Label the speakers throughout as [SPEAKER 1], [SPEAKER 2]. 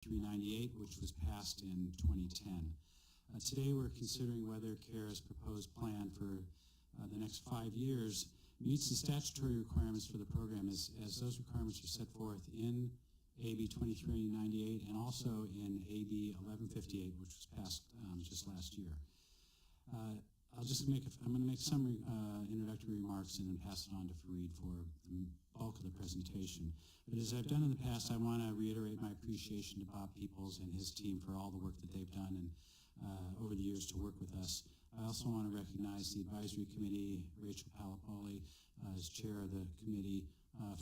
[SPEAKER 1] 398, which was passed in 2010. Today we're considering whether CARE's proposed plan for the next 5 years meets the statutory requirements for the program as those requirements are set forth in AB 2398 and also in AB 1158, which was passed just last year. I'm going to make some introductory remarks and then pass it on to Fareed for the bulk of the presentation. But as I've done in the past, I want to reiterate my appreciation to Bob Peoples and his team for all the work that they've done and over the years to work with us. I also want to recognize the advisory committee, Rachel Palapoli, as chair of the committee,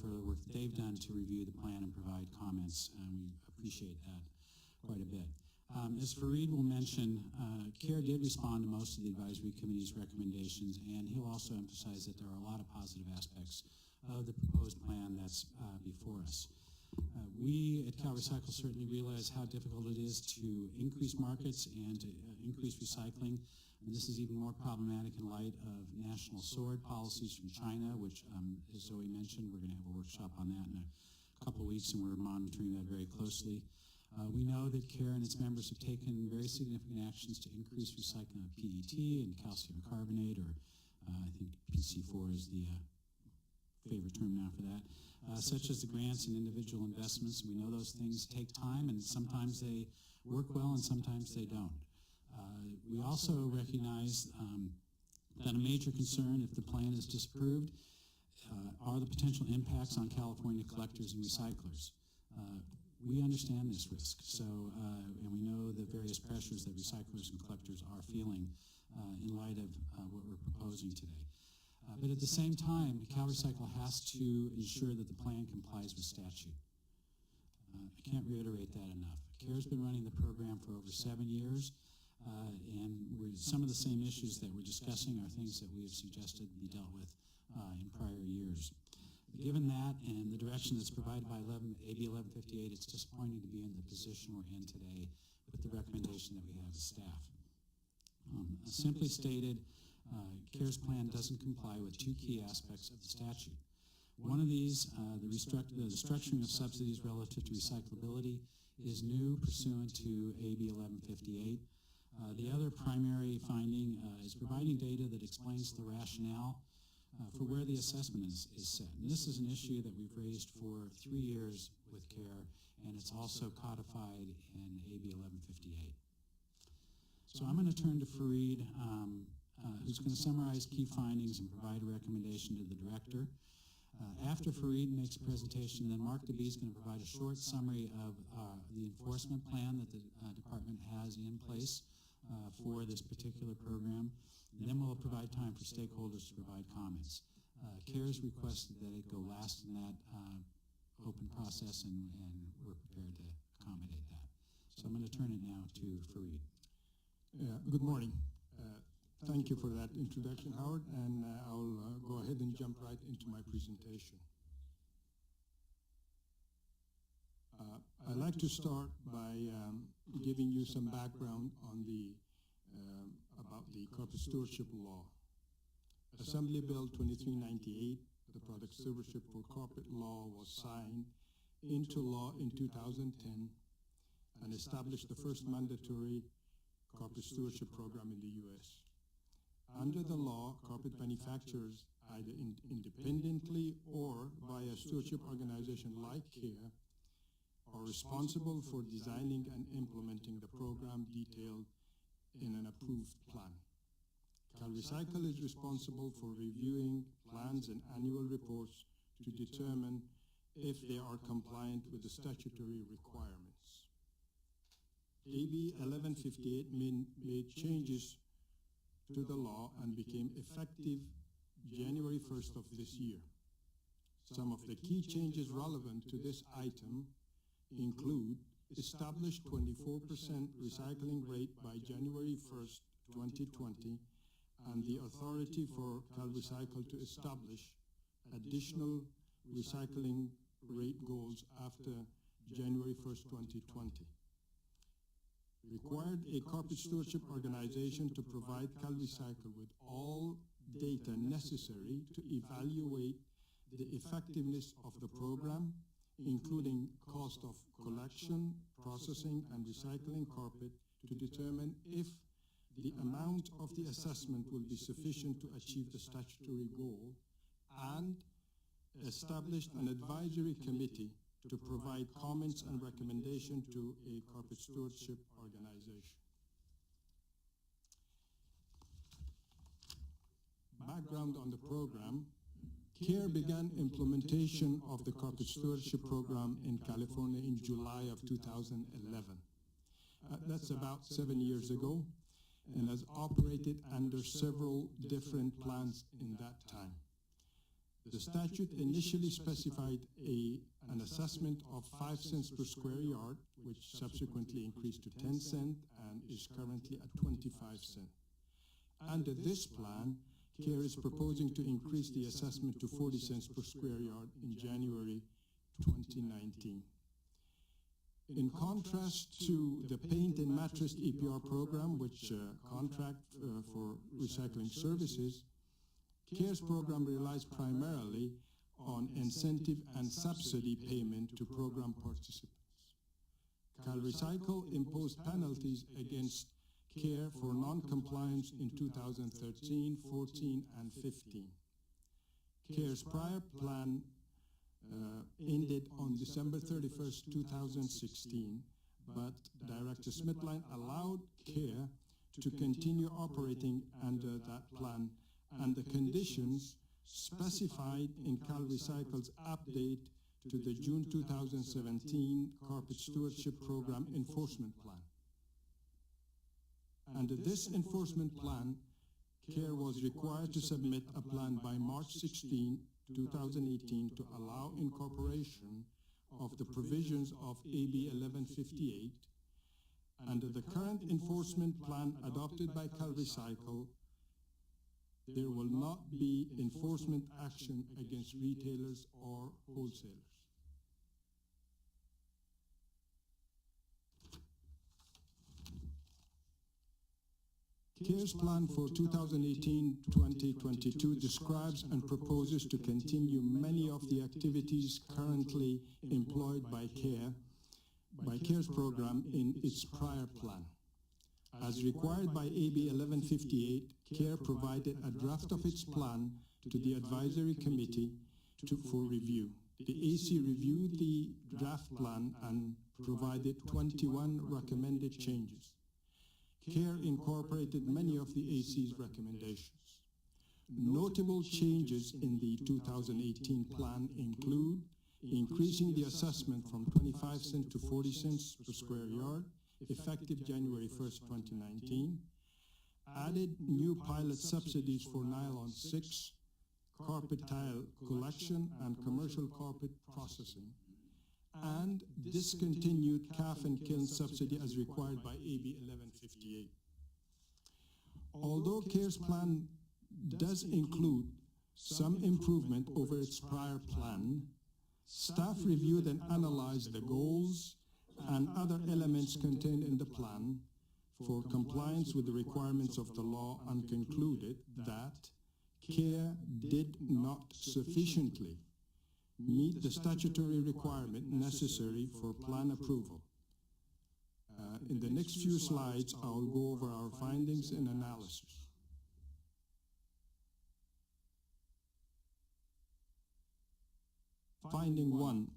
[SPEAKER 1] for the work that they've done to review the plan and provide comments, and we appreciate that quite a bit. As Fareed will mention, CARE did respond to most of the advisory committee's recommendations, and he'll also emphasize that there are a lot of positive aspects of the proposed plan that's before us. We at CalRecycle certainly realize how difficult it is to increase markets and to increase recycling. And this is even more problematic in light of national sword policies from China, which, as Zoe mentioned, we're going to have a workshop on that in a couple of weeks, and we're monitoring that very closely. We know that CARE and its members have taken very significant actions to increase recycling of PET and calcium carbonate, or I think PC4 is the favorite term now for that, such as the grants and individual investments. We know those things take time, and sometimes they work well and sometimes they don't. We also recognize that a major concern, if the plan is disapproved, are the potential impacts on California collectors and recyclers. We understand this risk, and we know the various pressures that recyclers and collectors are feeling in light of what we're proposing today. But at the same time, CalRecycle has to ensure that the plan complies with statute. I can't reiterate that enough. CARE's been running the program for over 7 years, and some of the same issues that we're discussing are things that we have suggested be dealt with in prior years. But given that and the direction that's provided by AB 1158, it's disappointing to be in the position we're in today with the recommendation that we have as staff. Simply stated, CARE's plan doesn't comply with two key aspects of the statute. One of these, the structuring of subsidies relative to recyclability, is new pursuant to AB 1158. The other primary finding is providing data that explains the rationale for where the assessment is set. And this is an issue that we've raised for 3 years with CARE, and it's also codified in AB 1158. So I'm going to turn to Fareed, who's going to summarize key findings and provide a recommendation to the director. After Fareed makes a presentation, then Mark DeBee is going to provide a short summary of the enforcement plan that the department has in place for this particular program. And then we'll provide time for stakeholders to provide comments. CARE's requested that it go last in that open process, and we're prepared to accommodate that. So I'm going to turn it now to Fareed.
[SPEAKER 2] Good morning. Thank you for that introduction, Howard, and I'll go ahead and jump right into my presentation. I'd like to start by giving you some background on about the Corporate Stewardship Law. Assembly Bill 2398, the Product Stewardship for Corporate Law, was signed into law in 2010 and established the first mandatory corporate stewardship program in the U.S. Under the law, corporate manufacturers, either independently or via a stewardship organization like CARE, are responsible for designing and implementing the program detailed in an approved plan. CalRecycle is responsible for reviewing plans and annual reports to determine if they are compliant with the statutory requirements. AB 1158 made changes to the law and became effective January 1st of this year. Some of the key changes relevant to this item include established 24% recycling rate by January 1st, 2020, and the authority for CalRecycle to establish additional recycling rate goals after January 1st, 2020. Required a corporate stewardship organization to provide CalRecycle with all data necessary to evaluate the effectiveness of the program including cost of collection, processing, and recycling carpet, to determine if the amount of the assessment will be sufficient to achieve the statutory goal, and established an advisory committee to provide comments and recommendations to a carpet stewardship organization. Background on the program: CARE began implementation of the carpet stewardship program in California in July of 2011. That's about 7 years ago, and has operated under several different plans in that time. The statute initially specified an assessment of 5 cents per square yard, which subsequently increased to 10 cents and is currently at 25 cents. Under this plan, CARE is proposing to increase the assessment to 40 cents per square yard in January 2019. In contrast to the paint and mattress EPR program, which contract for recycling services, CARE's program relies primarily on incentive and subsidy payment to program participants. CalRecycle imposed penalties against CARE for non-compliance in 2013, 14, and 15. CARE's prior plan ended on December 31st, 2016, but Director Smithline allowed CARE to continue operating under that plan and the conditions specified in CalRecycle's update to the June 2017 Carpet Stewardship Program Enforcement Plan. Under this enforcement plan, CARE was required to submit a plan by March 16, 2018 to allow incorporation of the provisions of AB 1158. Under the current enforcement plan adopted by CalRecycle, there will not be enforcement action against retailers or wholesalers. CARE's plan for 2018-2022 describes and proposes to continue many of the activities currently employed by CARE's program in its prior plan. As required by AB 1158, CARE provided a draft of its plan to the advisory committee for review. The AC reviewed the draft plan and provided 21 recommended changes. CARE incorporated many of the AC's recommendations. Notable changes in the 2018 plan include increasing the assessment from 25 cents to 40 cents per square yard, effective January 1st, 2019, added new pilot subsidies for nylon 6, carpet tile collection, and commercial carpet processing, and discontinued calf and kiln subsidy as required by AB 1158. Although CARE's plan does include some improvement over its prior plan, staff reviewed and analyzed the goals and other elements contained in the plan for compliance with the requirements of the law and concluded that CARE did not sufficiently meet the statutory requirement necessary for plan approval. In the next few slides, I will go over our findings and analysis. Finding 1,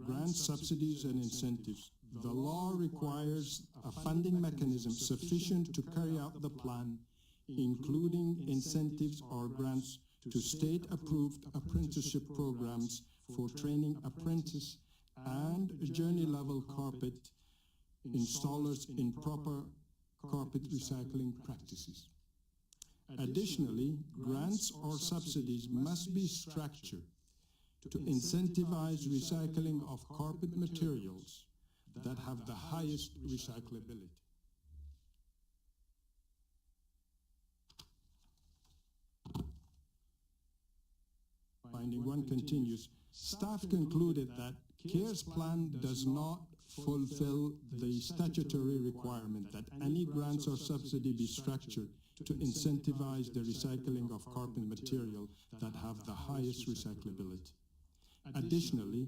[SPEAKER 2] grants, subsidies, and incentives. The law requires a funding mechanism sufficient to carry out the plan, including incentives or grants to state-approved apprenticeship programs for training apprentice and journey-level carpet installers in proper carpet recycling practices. Additionally, grants or subsidies must be structured to incentivize recycling of carpet materials that have the highest recyclability. Finding 1 continues. Staff concluded that CARE's plan does not fulfill the statutory requirement that any grants or subsidy be structured to incentivize the recycling of carpet material that have the highest recyclability. Additionally,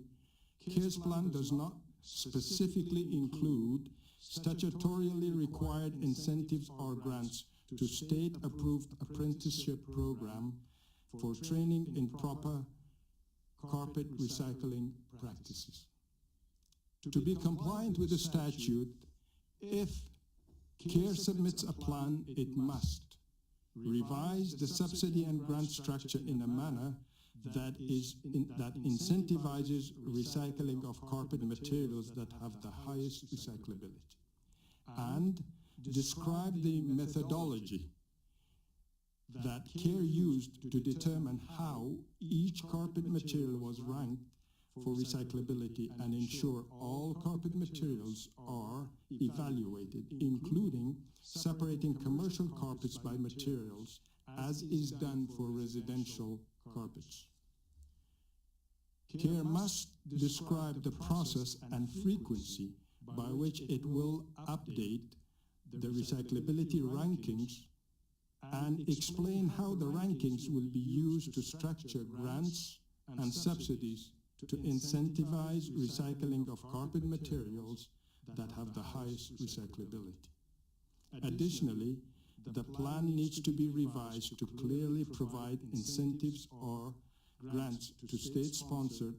[SPEAKER 2] CARES plan does not specifically include statutorily required incentives or grants to state-approved apprenticeship program for training in proper carpet recycling practices. To be compliant with the statute, if CARE submits a plan, it must revise the subsidy and grant structure in a manner that incentivizes recycling of carpet materials that have the highest recyclability, and describe the methodology that CARE used to determine how each carpet material was ranked for recyclability and ensure all carpet materials are evaluated, including separating commercial carpets by materials, as is done for residential carpets. CARE must describe the process and frequency by which it will update the recyclability rankings and explain how the rankings will be used to structure grants and subsidies to incentivize recycling of carpet materials that have the highest recyclability. Additionally, the plan needs to be revised to clearly provide incentives or grants to state-sponsored,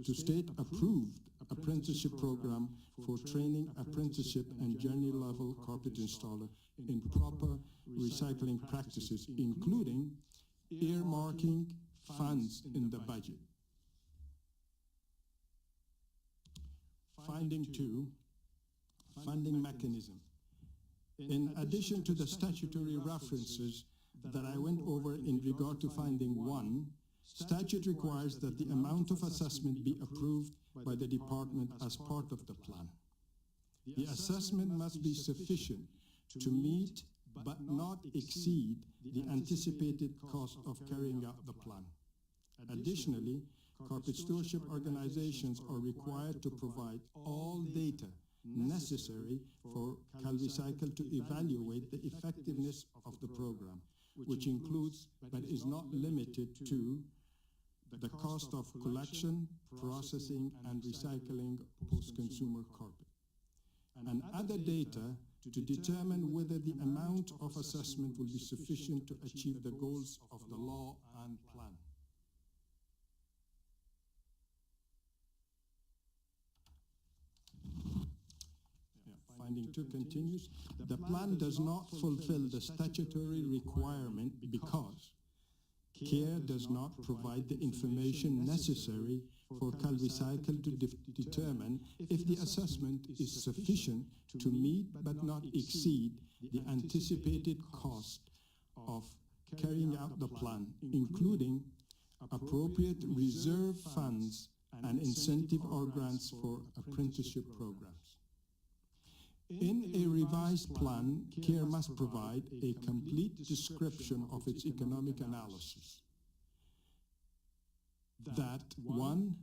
[SPEAKER 2] to state-approved apprenticeship program for training apprenticeship and journey-level carpet installer in proper recycling practices, including earmarking funds in the budget. Finding 2, funding mechanism. In addition to the statutory references that I went over in regard to finding 1, statute requires that the amount of assessment be approved by the department as part of the plan. The assessment must be sufficient to meet but not exceed the anticipated cost of carrying out the plan. Additionally, carpet stewardship organizations are required to provide all data necessary for CalRecycle to evaluate the effectiveness of the program, which includes but is not limited to the cost of collection, processing, and recycling post-consumer carpet, and other data to determine whether the amount of assessment will be sufficient to achieve the goals of the law and plan. Finding 2 continues. The plan does not fulfill the statutory requirement because CARE does not provide the information necessary for CalRecycle to determine if the assessment is sufficient to meet but not exceed the anticipated cost of carrying out the plan, including appropriate reserve funds and incentive or grants for apprenticeship programs. In a revised plan, CARE must provide a complete description of its economic analysis that, 1,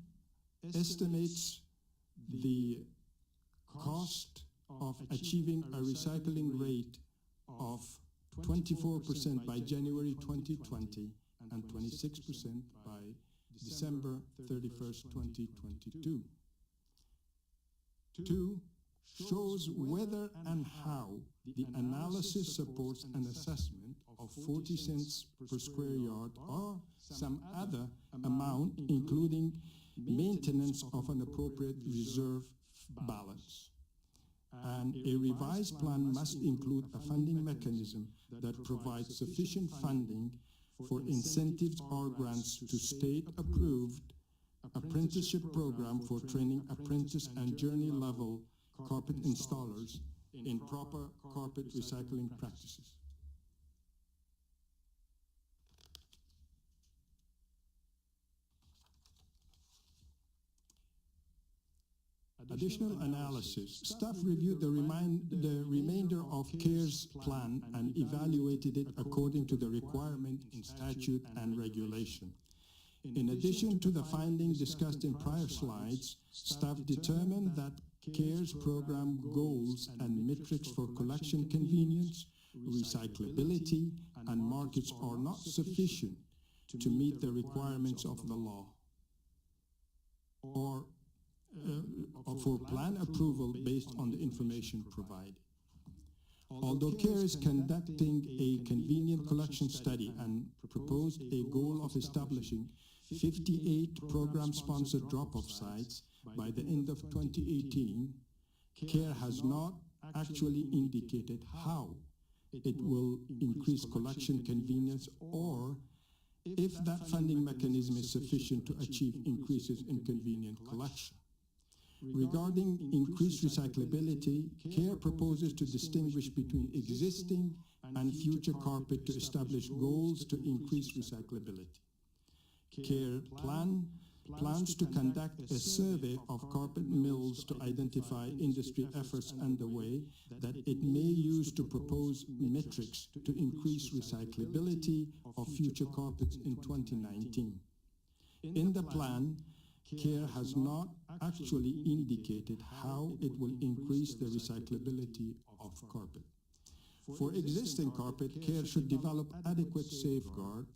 [SPEAKER 2] estimates the cost of achieving a recycling rate of 24% by January 2020 and 26% by December 31st, 2022. 2, shows whether and how the analysis supports an assessment of 40 cents per square yard or some other amount, including maintenance of an appropriate reserve balance. And a revised plan must include a funding mechanism that provides sufficient funding for incentives or grants to state-approved apprenticeship program for training apprentice and journey-level carpet installers in proper carpet recycling practices. Additional analysis. Staff reviewed the remainder of CARE's plan and evaluated it according to the requirement in statute and regulation. In addition to the findings discussed in prior slides, staff determined that CARE's program goals and metrics for collection convenience, recyclability, and markets are not sufficient to meet the requirements of the law or for plan approval based on the information provided. Although CARE is conducting a convenient collection study and proposed a goal of establishing 58 program-sponsored drop-off sites by the end of 2018, CARE has not actually indicated how it will increase collection convenience or if that funding mechanism is sufficient to achieve increases in convenient collection. Regarding increased recyclability, CARE proposes to distinguish between existing and future carpet to establish goals to increase recyclability. CARE plans to conduct a survey of carpet mills to identify industry efforts underway that it may use to propose metrics to increase recyclability of future carpets in 2019. In the plan, CARE has not actually indicated how it will increase the recyclability of carpet. For existing carpet, CARE should develop adequate safeguard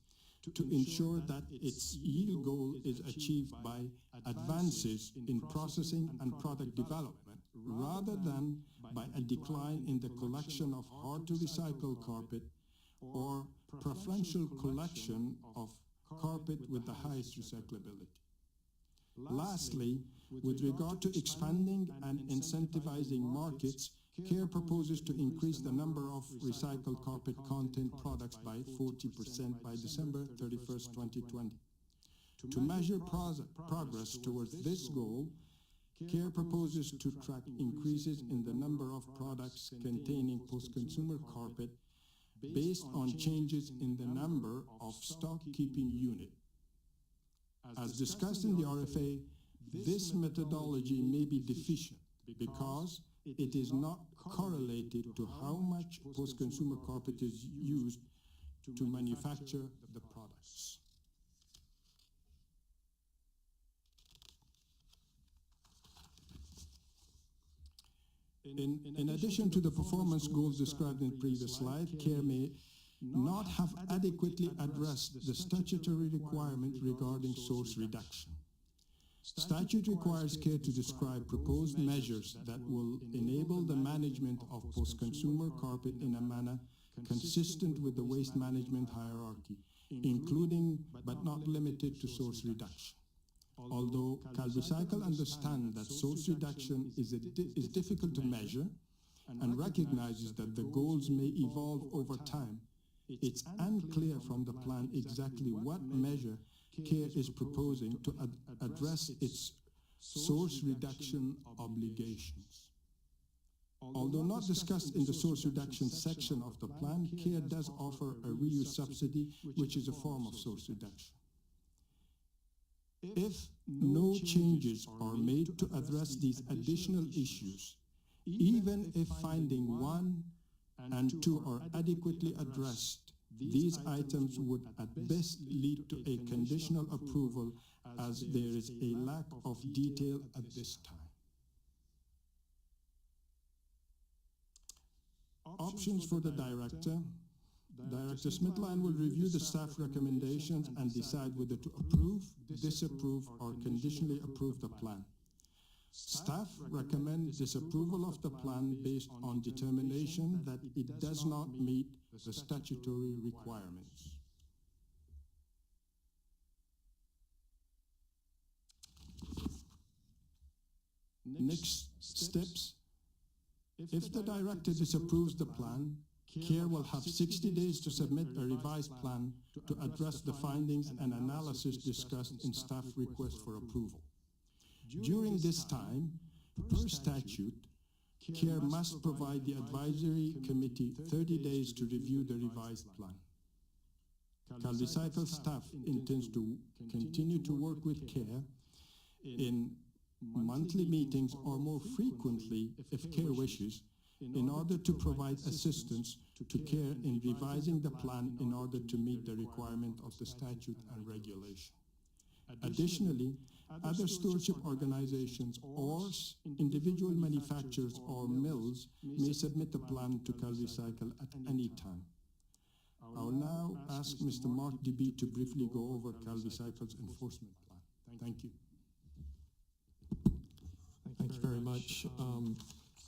[SPEAKER 2] to ensure that its yield goal is achieved by advances in processing and product development, rather than by a decline in the collection of hard-to-recycle carpet or preferential collection of carpet with the highest recyclability. Lastly, with regard to expanding and incentivizing markets, CARE proposes to increase the number of recycled carpet content products by 40% by December 31st, 2020. To measure progress towards this goal, CARE proposes to track increases in the number of products containing post-consumer carpet based on changes in the number of stock-keeping units. As discussed in the RFA, this methodology may be deficient because it is not correlated to how much post-consumer carpet is used to manufacture the products. In addition to the performance goals described in the previous slide, CARE may not have adequately addressed the statutory requirement regarding source reduction. Statute requires CARE to describe proposed measures that will enable the management of post-consumer carpet in a manner consistent with the waste management hierarchy, including but not limited to source reduction. Although CalRecycle understands that source reduction is difficult to measure and recognizes that the goals may evolve over time, it's unclear from the plan exactly what measure CARE is proposing to address its source reduction obligations. Although not discussed in the source reduction section of the plan, CARE does offer a reuse subsidy, which is a form of source reduction. If no changes are made to address these additional issues, even if finding 1 and 2 are adequately addressed, these items would at best lead to a conditional approval, as there is a lack of detail at this time. Options for the Director. Director Smithline will review the staff recommendations and decide whether to approve, disapprove, or conditionally approve the plan. Staff recommends disapproval of the plan based on determination that it does not meet the statutory requirements. Next steps. If the Director disapproves the plan, CARE will have 60 days to submit a revised plan to address the findings and analysis discussed in staff request for approval. During this time, per statute, CARE must provide the advisory committee 30 days to review the revised plan. CalRecycle staff intends to continue to work with CARE in monthly meetings or more frequently if CARE wishes, in order to provide assistance to CARE in revising the plan in order to meet the requirement of the statute and regulation. Additionally, other stewardship organizations or individual manufacturers or mills may submit the plan to CalRecycle at any time. I will now ask Mr. Mark DeBee to briefly go over CalRecycle's enforcement plan. Thank you.
[SPEAKER 3] Thank you very much.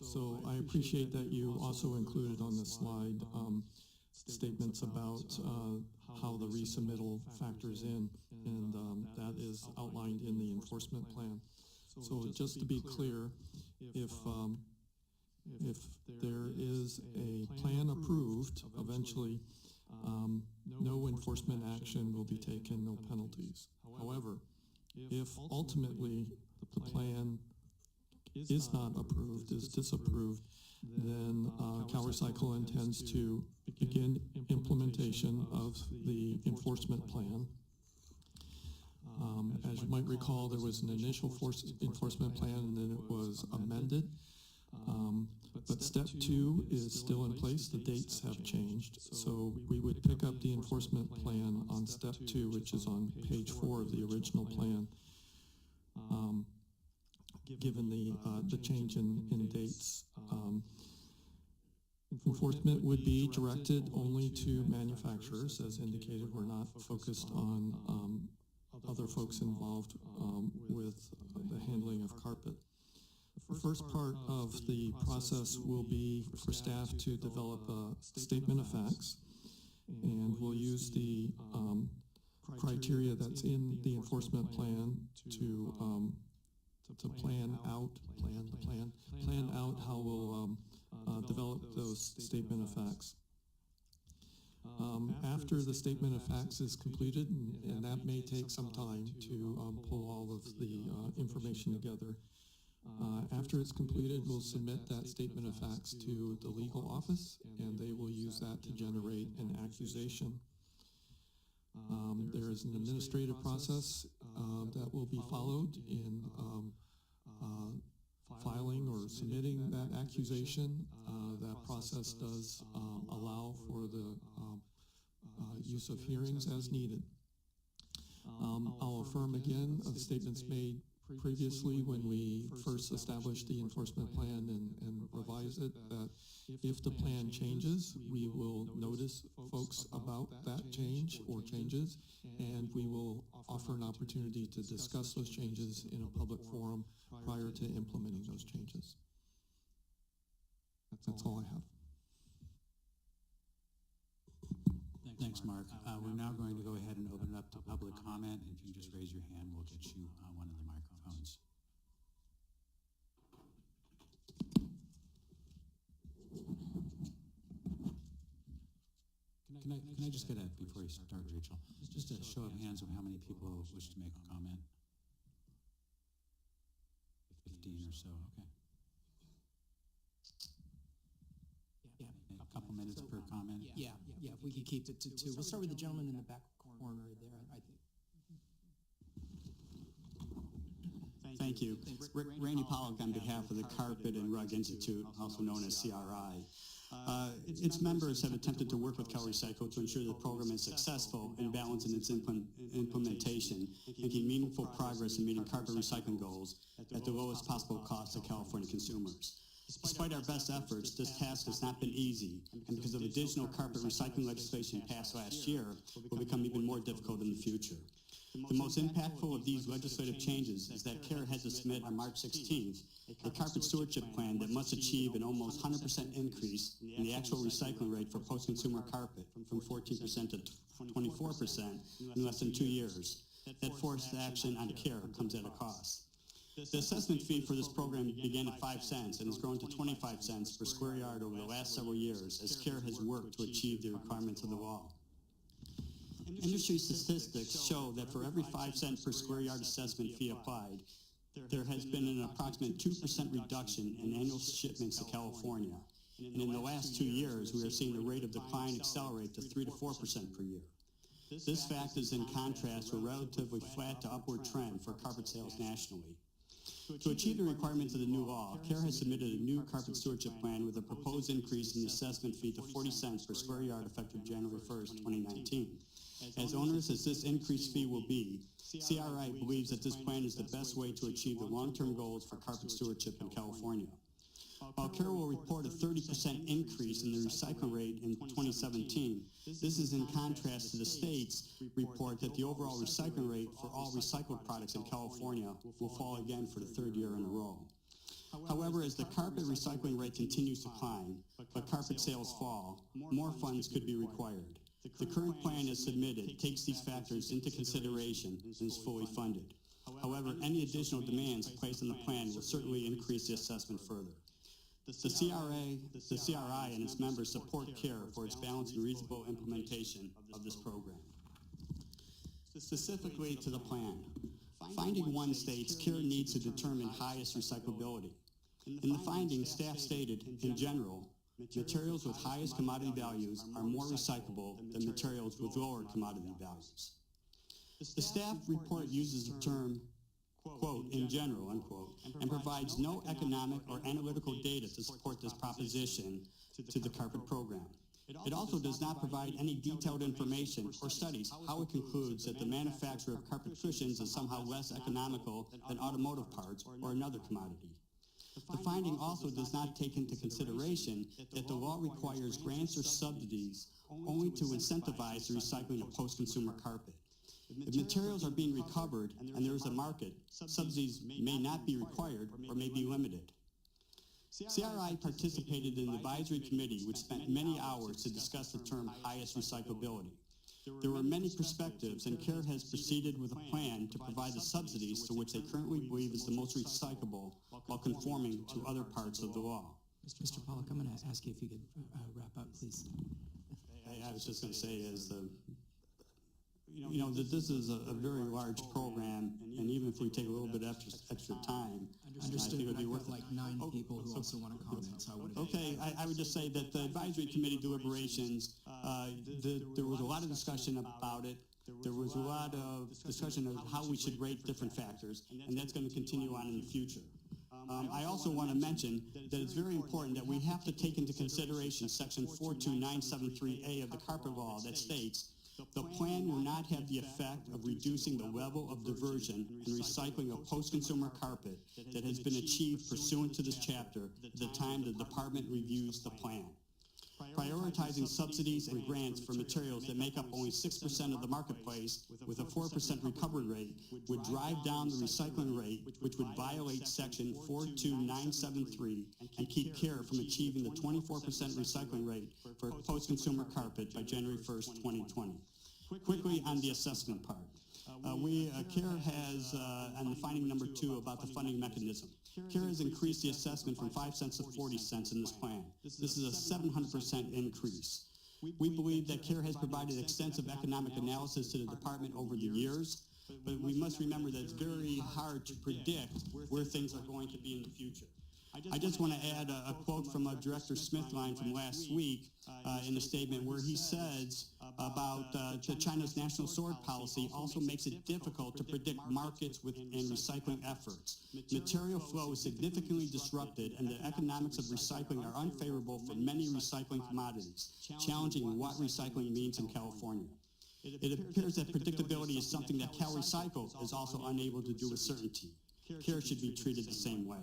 [SPEAKER 3] So I appreciate that you also included on the slide statements about how the resubmittal factors in, and that is outlined in the enforcement plan. So just to be clear, if there is a plan approved, eventually no enforcement action will be taken, no penalties. However, if ultimately the plan is not approved, is disapproved, then CalRecycle intends to begin implementation of the enforcement plan. As you might recall, there was an initial enforcement plan and then it was amended. But step 2 is still in place. The dates have changed. So we would pick up the enforcement plan on step 2, which is on page 4 of the original plan, given the change in dates. Enforcement would be directed only to manufacturers. As indicated, we're not focused on other folks involved with the handling of carpet. The first part of the process will be for staff to develop a statement of facts, and we'll use the criteria that's in the enforcement plan to plan out how we'll develop those statement of facts. After the statement of facts is completed, and that may take some time to pull all of the information together, after it's completed, we'll submit that statement of facts to the legal office, and they will use that to generate an accusation. There is an administrative process that will be followed in filing or submitting that accusation. That process does allow for the use of hearings as needed. I'll affirm again the statements made previously when we first established the enforcement plan and revised it, that if the plan changes, we will notice folks about that change or changes, and we will offer an opportunity to discuss those changes in a public forum prior to implementing those changes. That's all I have.
[SPEAKER 1] Thanks, Mark. We're now going to go ahead and open it up to public comment. If you can just raise your hand, we'll get you one of the microphones. Can I just get a, before you start, Rachel, just a show of hands of how many people wish to make a comment? 15 or so, okay. A couple minutes per comment?
[SPEAKER 4] Yeah, if we could keep it to 2. We'll start with the gentleman in the back corner there, I think.
[SPEAKER 5] Thank you. Randy Pollock on behalf of the Carpet and Rug Institute, also known as CRI. Its members have attempted to work with CalRecycle to ensure the program is successful and balanced in its implementation, making meaningful progress in meeting carpet recycling goals at the lowest possible cost to California consumers. Despite our best efforts, this task has not been easy, and because of additional carpet recycling legislation passed last year, will become even more difficult in the future. The most impactful of these legislative changes is that CARE had to submit on March 16th a carpet stewardship plan that must achieve an almost 100% increase in the actual recycling rate for post-consumer carpet from 14% to 24% in less than 2 years. That forced action on CARE comes at a cost. The assessment fee for this program began at 5 cents and has grown to 25 cents per square yard over the last several years as CARE has worked to achieve the requirements of the law. Industry statistics show that for every 5 cents per square yard assessment fee applied, there has been an approximate 2% reduction in annual shipments to California. And in the last 2 years, we are seeing the rate of decline accelerate to 3 to 4% per year. This fact is in contrast to a relatively flat to upward trend for carpet sales nationally. To achieve the requirements of the new law, CARE has submitted a new carpet stewardship plan with a proposed increase in the assessment fee to 40 cents per square yard effective January 1st, 2019. As onerous as this increased fee will be, CRI believes that this plan is the best way to achieve the long-term goals for carpet stewardship in California. While CARE will report a 30% increase in the recycling rate in 2017, this is in contrast to the state's report that the overall recycling rate for all recycled products in California will fall again for the 3rd year in a row. However, as the carpet recycling rate continues to climb, but carpet sales fall, more funds could be required. The current plan as submitted takes these factors into consideration and is fully funded. However, any additional demands placed on the plan will certainly increase the assessment further. The CRI and its members support CARE for its balanced and reasonable implementation of this program. Specifically to the plan, finding 1 states CARE needs to determine highest recyclability. In the findings, staff stated, in general, materials with highest commodity values are more recyclable than materials with lower commodity values. The staff report uses the term, quote, in general, unquote, and provides no economic or analytical data to support this proposition to the carpet program. It also does not provide any detailed information or studies how it concludes that the manufacture of carpet cushions is somehow less economical than automotive parts or another commodity. The finding also does not take into consideration that the law requires grants or subsidies only to incentivize the recycling of post-consumer carpet. If materials are being recovered and there is a market, subsidies may not be required or may be limited. CRI participated in an advisory committee which spent many hours to discuss the term highest recyclability. There were many perspectives, and CARE has proceeded with a plan to provide the subsidies to which they currently believe is the most recyclable while conforming to other parts of the law.
[SPEAKER 4] Mr. Pollock, I'm going to ask you if you could wrap up, please.
[SPEAKER 5] I was just going to say is that this is a very large program, and even if we take a little bit extra time,
[SPEAKER 4] Understood,
[SPEAKER 5] I think it would be worth
[SPEAKER 4] like 9 people who also want to comment, so I would
[SPEAKER 5] Okay, I would just say that the advisory committee deliberations, there was a lot of discussion about it. There was a lot of discussion of how we should rate different factors, and that's going to continue on in the future. I also want to mention that it's very important that we have to take into consideration Section 42973A of the carpet law that states, the plan will not have the effect of reducing the level of diversion and recycling of post-consumer carpet that has been achieved pursuant to this chapter at the time the department reviews the plan. Prioritizing subsidies and grants for materials that make up only 6% of the marketplace with a 4% recovery rate would drive down the recycling rate, which would violate Section 42973 and keep CARE from achieving the 24% recycling rate for post-consumer carpet by January 1st, 2020. Quickly on the assessment part. CARE has, on the finding number 2 about the funding mechanism, CARE has increased the assessment from 5 cents to 40 cents in this plan. This is a 700% increase. We believe that CARE has provided extensive economic analysis to the department over the years, but we must remember that it's very hard to predict where things are going to be in the future. I just want to add a quote from Director Smithline from last week in a statement where he says about China's national sword policy also makes it difficult to predict markets and recycling efforts. Material flow is significantly disrupted, and the economics of recycling are unfavorable for many recycling commodities, challenging what recycling means in California. It appears that predictability is something that CalRecycle is also unable to do with certainty. CARE should be treated the same way.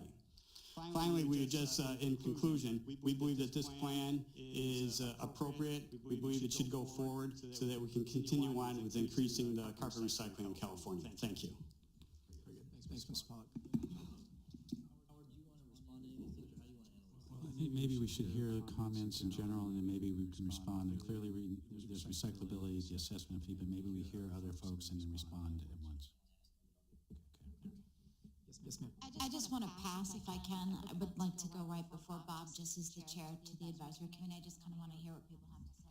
[SPEAKER 5] Finally, we just, in conclusion, we believe that this plan is appropriate. We believe it should go forward so that we can continue on with increasing the carpet recycling in California. Thank you.
[SPEAKER 4] Very good. Thanks, Mr. Pollock.
[SPEAKER 1] Well, I think maybe we should hear the comments in general, and then maybe we can respond. Clearly, there's recyclability, the assessment fee, but maybe we hear other folks and then respond at once.
[SPEAKER 4] Yes, ma'am.
[SPEAKER 6] I just want to pass, if I can. I would like to go right before Bob, just as the chair to the advisory committee. I just kind of want to hear what people have to say.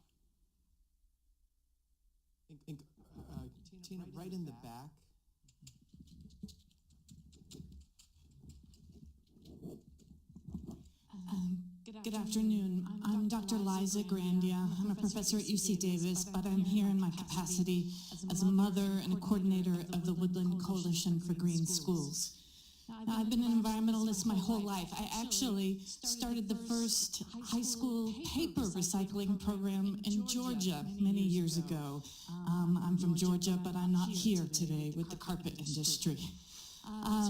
[SPEAKER 4] Tina, right in the back.
[SPEAKER 7] Good afternoon. I'm Dr. Liza Grandia. I'm a professor at UC Davis, but I'm here in my capacity as a mother and a coordinator of the Woodland Coalition for Green Schools. Now, I've been an environmentalist my whole life. I actually started the first high school paper recycling program in Georgia many years ago. I'm from Georgia, but I'm not here today with the carpet industry.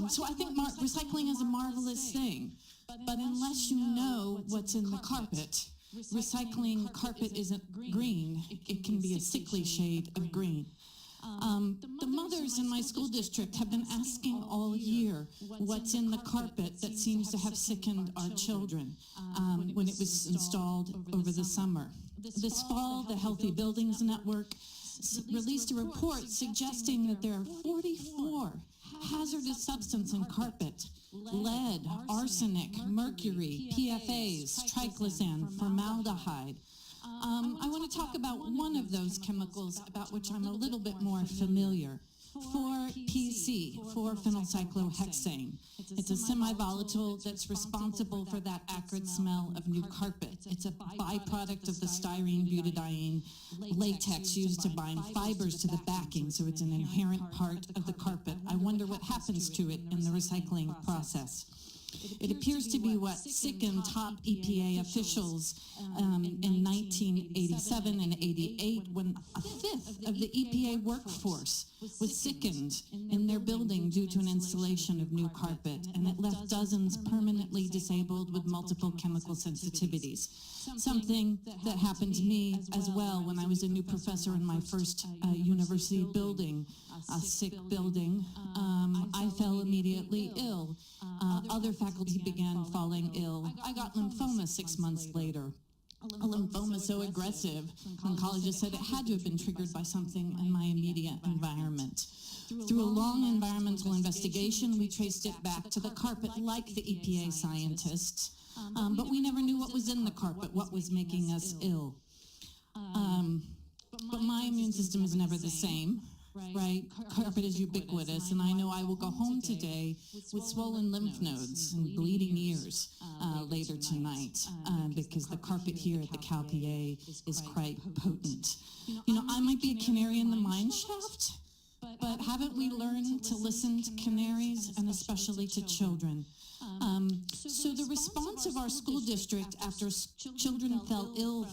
[SPEAKER 7] So I think recycling is a marvelous thing. But unless you know what's in the carpet, recycling carpet isn't green. It can be a sickly shade of green. The mothers in my school district have been asking all year what's in the carpet that seems to have sickened our children when it was installed over the summer. This fall, the Healthy Buildings Network released a report suggesting that there are 44 hazardous substances in carpet: lead, arsenic, mercury, PFAs, triclosan, formaldehyde. I want to talk about one of those chemicals about which I'm a little bit more familiar. 4-PC, 4-phenylcyclohexane. It's a semi-volatile that's responsible for that acrid smell of new carpet. It's a byproduct of the styrene butadiene latex used to bind fibers to the backing, so it's an inherent part of the carpet. I wonder what happens to it in the recycling process. It appears to be what sickened top EPA officials in 1987 and 88, when a fifth of the EPA workforce was sickened in their building due to an installation of new carpet, and it left dozens permanently disabled with multiple chemical sensitivities. Something that happened to me as well when I was a new professor in my first university building, a sick building. I fell immediately ill. Other faculty began falling ill. I got lymphoma 6 months later. A lymphoma so aggressive, oncologists said it had to have been triggered by something in my immediate environment. Through a long environmental investigation, we traced it back to the carpet, like the EPA scientists, but we never knew what was in the carpet, what was making us ill. But my immune system is never the same. Right? Carpet is ubiquitous, and I know I will go home today with swollen lymph nodes and bleeding ears later tonight because the carpet here at the CalPA is quite potent. You know, I might be a canary in the mine shaft, but haven't we learned to listen to canaries and especially to children? So the response of our school district after children fell ill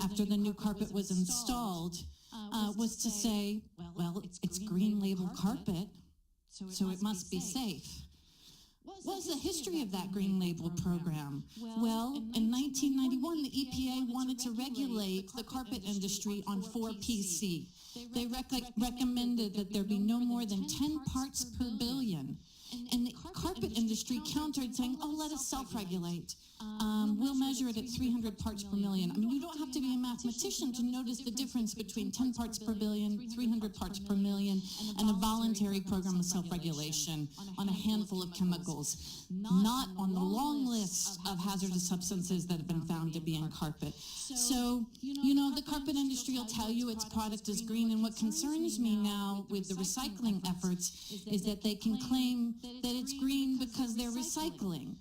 [SPEAKER 7] after the new carpet was installed was to say, well, it's green label carpet, so it must be safe. What's the history of that green label program? Well, in 1991, the EPA wanted to regulate the carpet industry on 4PC. They recommended that there be no more than 10 parts per billion. And the carpet industry countered, saying, oh, let us self-regulate. We'll measure it at 300 parts per million. I mean, you don't have to be a mathematician to notice the difference between 10 parts per billion, 300 parts per million, and a voluntary program of self-regulation on a handful of chemicals, not on the long list of hazardous substances that have been found to be in carpet. So, you know, the carpet industry will tell you its product is green, and what concerns me now with the recycling efforts is that they can claim that it's green because they're recycling.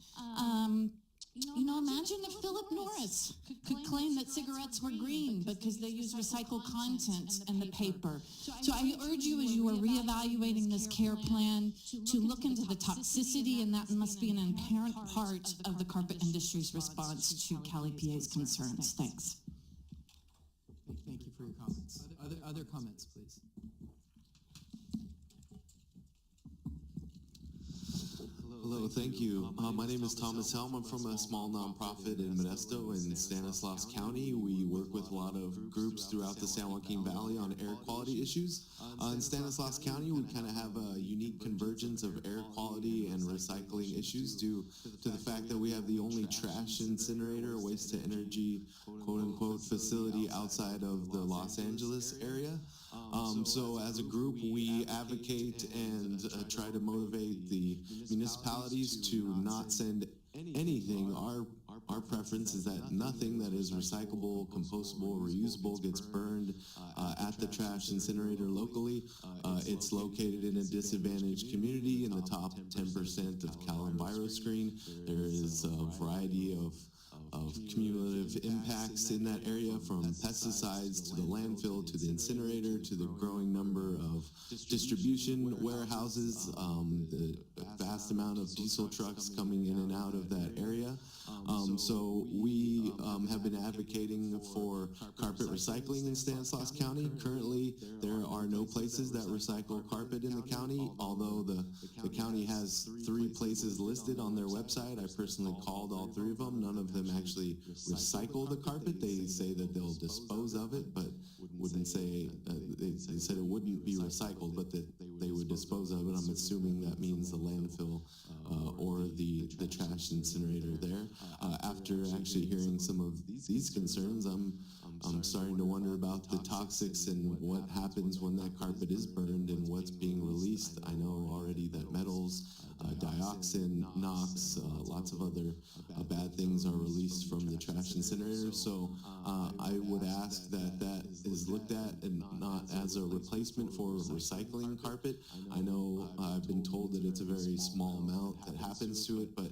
[SPEAKER 7] You know, imagine if Philip Morris could claim that cigarettes were green because they use recycled content in the paper. So I urge you, as you are reevaluating this care plan, to look into the toxicity, and that must be an inherent part of the carpet industry's response to CalEPA's concerns. Thanks.
[SPEAKER 4] Thank you for your comments. Other comments, please.
[SPEAKER 8] Hello, thank you. My name is Thomas Helm. I'm from a small nonprofit in Modesto in Stanislaus County. We work with a lot of groups throughout the San Joaquin Valley on air quality issues. In Stanislaus County, we kind of have a unique convergence of air quality and recycling issues due to the fact that we have the only trash incinerator, waste-to-energy, quote-unquote, facility outside of the Los Angeles area. So as a group, we advocate and try to motivate the municipalities to not send anything. Our preference is that nothing that is recyclable, compostable, reusable gets burned at the trash incinerator locally. It's located in a disadvantaged community in the top 10% of CalEnviroscreen. There is a variety of cumulative impacts in that area, from pesticides to the landfill to the incinerator to the growing number of distribution warehouses, the vast amount of diesel trucks coming in and out of that area. So we have been advocating for carpet recycling in Stanislaus County. Currently, there are no places that recycle carpet in the county, although the county has 3 places listed on their website. I personally called all 3 of them. None of them actually actually recycle the carpet. They say that they'll dispose of it, but wouldn't say, they said it wouldn't be recycled, but that they would dispose of it. I'm assuming that means the landfill or the trash incinerator there. After actually hearing some of these concerns, I'm starting to wonder about the toxics and what happens when that carpet is burned and what's being released. I know already that metals, dioxin, NOx, lots of other bad things are released from the trash incinerator. So I would ask that that is looked at and not as a replacement for recycling carpet. I know I've been told that it's a very small amount that happens to it, but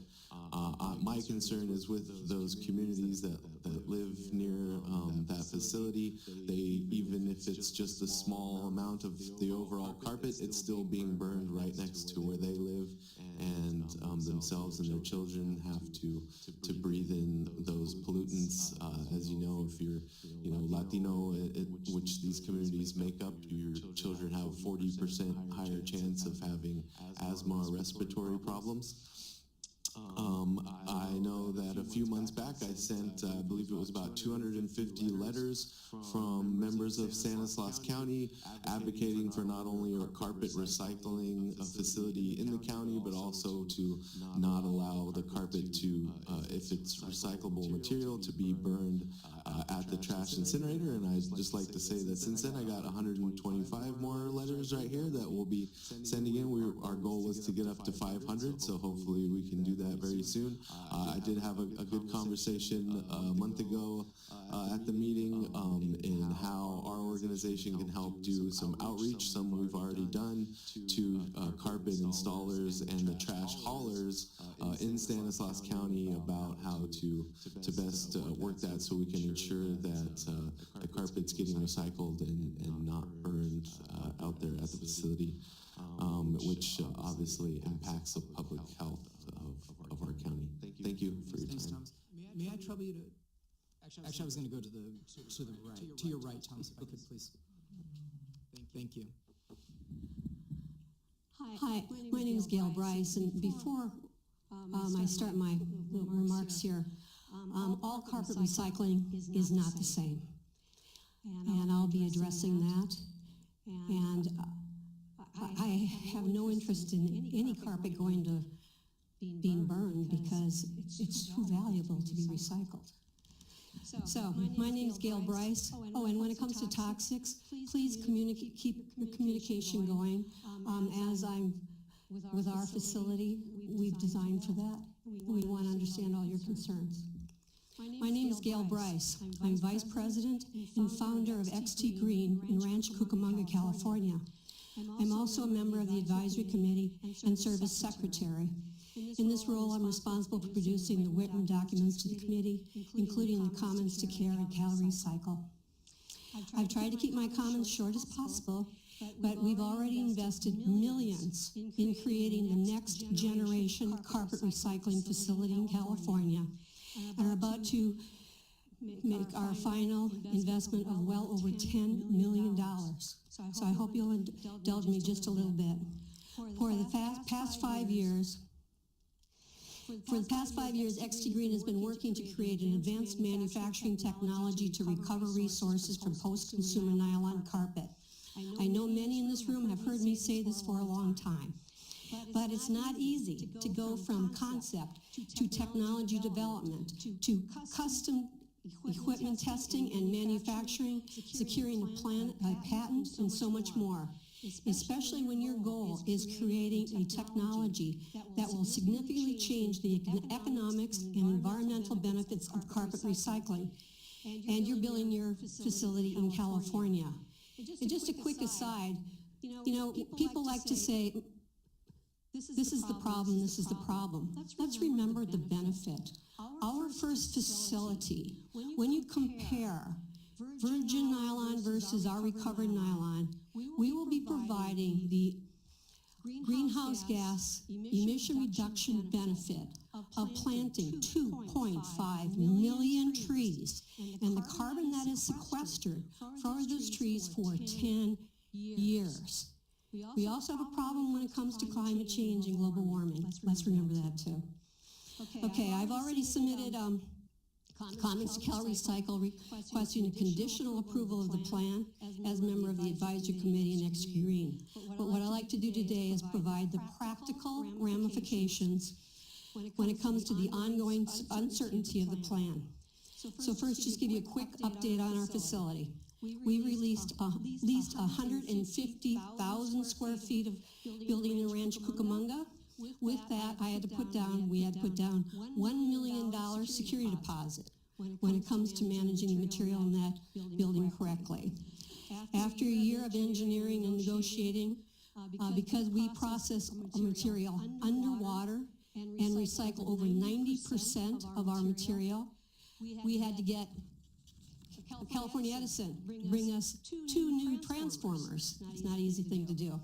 [SPEAKER 8] my concern is with those communities that live near that facility. Even if it's just a small amount of the overall carpet, it's still being burned right next to where they live, and themselves and their children have to breathe in those pollutants. As you know, if you're Latino, which these communities make up, your children have 40% higher chance of having asthma or respiratory problems. I know that a few months back I sent, I believe it was about 250 letters from members of Stanislaus County advocating for not only a carpet recycling facility in the county, but also to not allow the carpet to, if it's recyclable material, to be burned at the trash incinerator. And I'd just like to say that since then I got 125 more letters right here that we'll be sending in. Our goal was to get up to 500, so hopefully we can do that very soon. I did have a good conversation a month ago at the meeting in how our organization can help do some outreach. Some we've already done to carpet installers and the trash haulers in Stanislaus County about how to best work that so we can ensure that the carpet's getting recycled and not burned out there at the facility, which obviously impacts the public health of our county. Thank you for your
[SPEAKER 4] Thanks,
[SPEAKER 8] time.
[SPEAKER 4] Thomas. May I trouble you to, actually I was going to go to the right, to your right, Thomas, if I could please. Thank you.
[SPEAKER 9] Hi, my name is Gail Bryce, and before I start my little remarks here, all carpet recycling is not the same, and I'll be addressing that. And I have no interest in any carpet going to being burned because it's too valuable to be recycled. So, my name is Gail Bryce. Oh, and when it comes to toxics, please keep your communication going. As I'm with our facility, we've designed for that. We want to understand all your concerns. My name is Gail Bryce. I'm Vice President and founder of XT Green in Rancho Cucamonga, California. I'm also a member of the Advisory Committee and serve as Secretary. In this role, I'm responsible for producing the written documents to the committee, including the comments to CARE and CalRecycle. I've tried to keep my comments short as possible, but we've already invested millions in creating the next generation carpet recycling facility in California, and are about to make our final investment of well over $10 million. So I hope you'll indulge me just a little bit. For the past 5 years, XT Green has been working to create an advanced manufacturing technology to recover resources from post-consumer nylon carpet. I know many in this room have heard me say this for a long time, but it's not easy to go from concept to technology development to custom equipment testing and manufacturing, securing a patent, and so much more, especially when your goal is creating a technology that will significantly change the economics and environmental benefits of carpet recycling, and you're building your facility in California. And just a quick aside, people like to say, this is the problem, this is the problem. Let's remember the benefit. Our first facility, when you compare virgin nylon versus our recovered nylon, we will be providing the greenhouse gas emission reduction benefit of planting 2.5 million trees, and the carbon that is sequestered from those trees for 10 years. We also have a problem when it comes to climate change and global warming. Let's remember that too. Okay, I've already submitted a Comments to CalRecycle requesting a conditional approval of the plan as member of the advisory committee and extra green. But what I like to do today is provide the practical ramifications when it comes to the ongoing uncertainty of the plan. So first, just give you a quick update on our facility. We released 150,000 square feet of building in Ranch Cucamonga. With that, we had to put down $1 million security deposit when it comes to managing the material in that building correctly. After a year of engineering and negotiating, because we process material underwater and recycle over 90% of our material, we had to get California Edison bring us two new transformers. It's not an easy thing to do.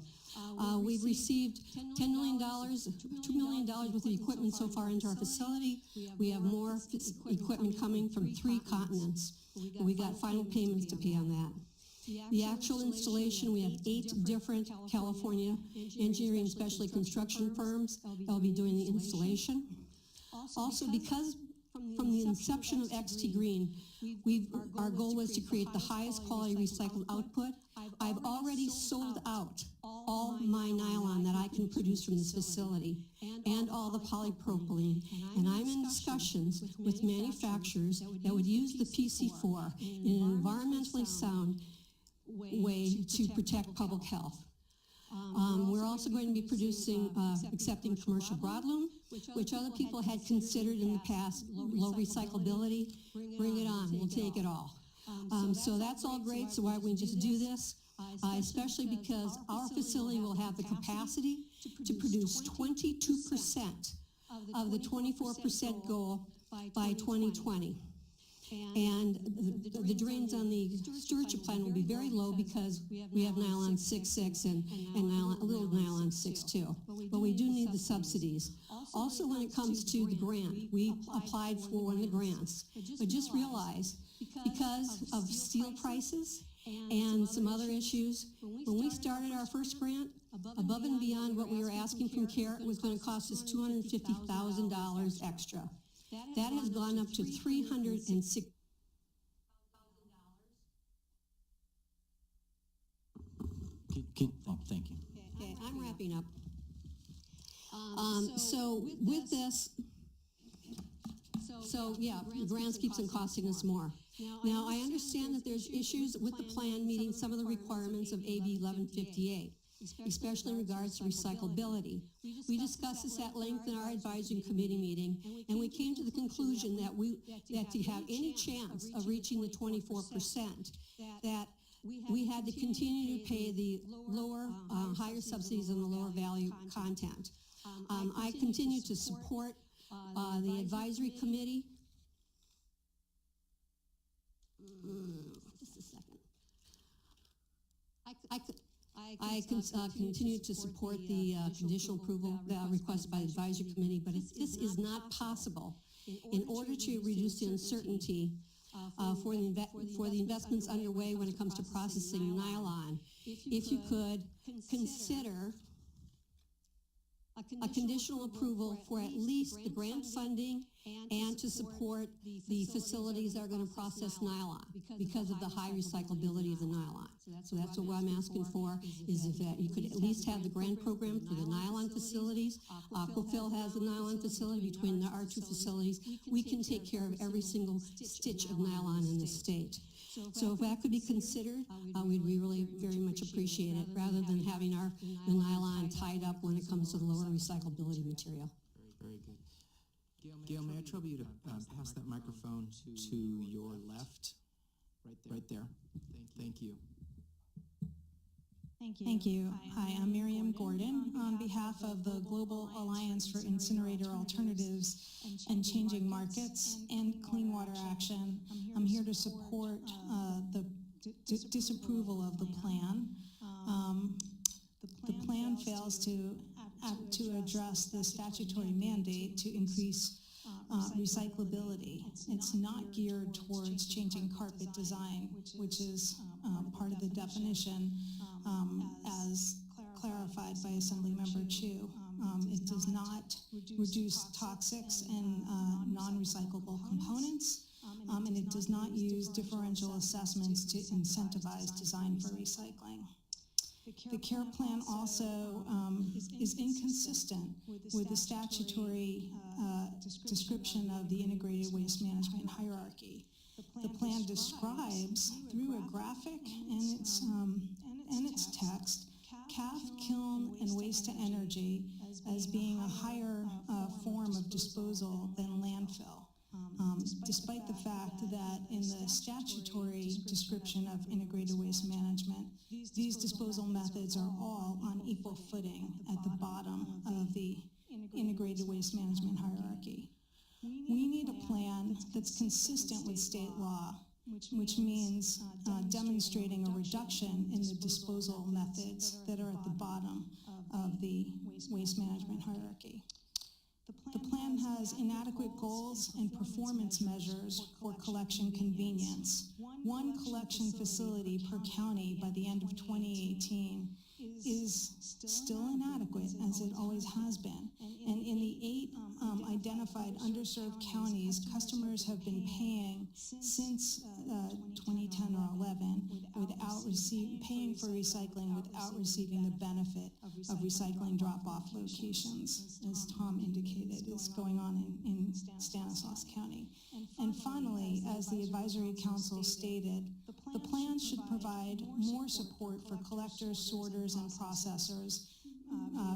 [SPEAKER 9] We've received $2 million worth of equipment so far into our facility. We have more equipment coming from 3 continents. We got final payments to pay on that. The actual installation, we have 8 different California engineering, especially construction firms that will be doing the installation. Also, because from the inception of XT Green, our goal was to create the highest quality recycled output. I've already sold out all my nylon that I can produce from this facility and all the polypropylene, and I'm in discussions with manufacturers that would use the PC4 in an environmentally sound way to protect public health. We're also going to be accepting commercial broadloom, which other people had considered in the past, low recyclability. Bring it on, we'll take it all. So that's all great, so why don't we just do this? Especially because our facility will have the capacity to produce 22% of the 24% goal by 2020. And the drains on the stewardship plan will be very low because we have nylon 6.6 and a little nylon 6.2. But we do need the subsidies. Also, when it comes to the grant, we applied for one of the grants. But just realize, because of steel prices and some other issues, when we started our first grant, above and beyond what we were asking from CARE, it was going to cost us $250,000 extra. That has gone up to $306,000.
[SPEAKER 10] Thank you.
[SPEAKER 9] Okay, I'm wrapping up. So with this, the grants keeps on costing us more. Now, I understand that there's issues with the plan meeting some of the requirements of AB 1158. Especially in regards to recyclability. We discussed this at length in our advisory committee meeting, and we came to the conclusion that to have any chance of reaching the 24%, that we had to continue to pay the higher subsidies and the lower value content. I continue to support the advisory committee. Just a second. I continue to support the conditional approval requested by the advisory committee, but this is not possible. In order to reduce the uncertainty for the investments underway when it comes to processing nylon, if you could consider a conditional approval for at least the grant funding and to support the facilities that are going to process nylon because of the high recyclability of the nylon. So that's what I'm asking for, is if you could at least have the grant program for the nylon facilities. Aquafil has a nylon facility. Between our 2 facilities, we can take care of every single stitch of nylon in the state. So if that could be considered, we'd really very much appreciate it, rather than having the nylon tied up when it comes to the lower recyclability material.
[SPEAKER 4] Very good. Gail, may I trouble you to pass that microphone to your left? Right there. Thank you.
[SPEAKER 7] Thank you. Hi, I'm Miriam Gordon. On behalf of the Global Alliance for Incinerator Alternatives and Changing Markets and Clean Water Action, I'm here to support the disapproval of the plan. The plan fails to address the statutory mandate to increase recyclability. It's not geared towards changing carpet design, which is part of the definition as clarified by Assemblymember Chu. It does not reduce toxics and non-recyclable components. and it does not use differential assessments to incentivize design for recycling. The CARE plan also is inconsistent with the statutory description of the integrated waste management hierarchy. The plan describes through a graphic and its text CAF, kiln, and waste to energy as being a higher form of disposal than landfill. Despite the fact that in the statutory description of integrated waste management, these disposal methods are all on equal footing at the bottom of the integrated waste management hierarchy. We need a plan that's consistent with state law, which means demonstrating a reduction in the disposal methods that are at the bottom of the waste management hierarchy. The plan has inadequate goals and performance measures for collection convenience. One collection facility per county by the end of 2018 is still inadequate, as it always has been. And in the 8 identified underserved counties, customers have been paying since 2010 or 11 paying for recycling without receiving the benefit of recycling drop-off locations, as Tom indicated, is going on in Stanislaus County. And finally, as the Advisory Council stated, the plan should provide more support for collectors, sorters, and processors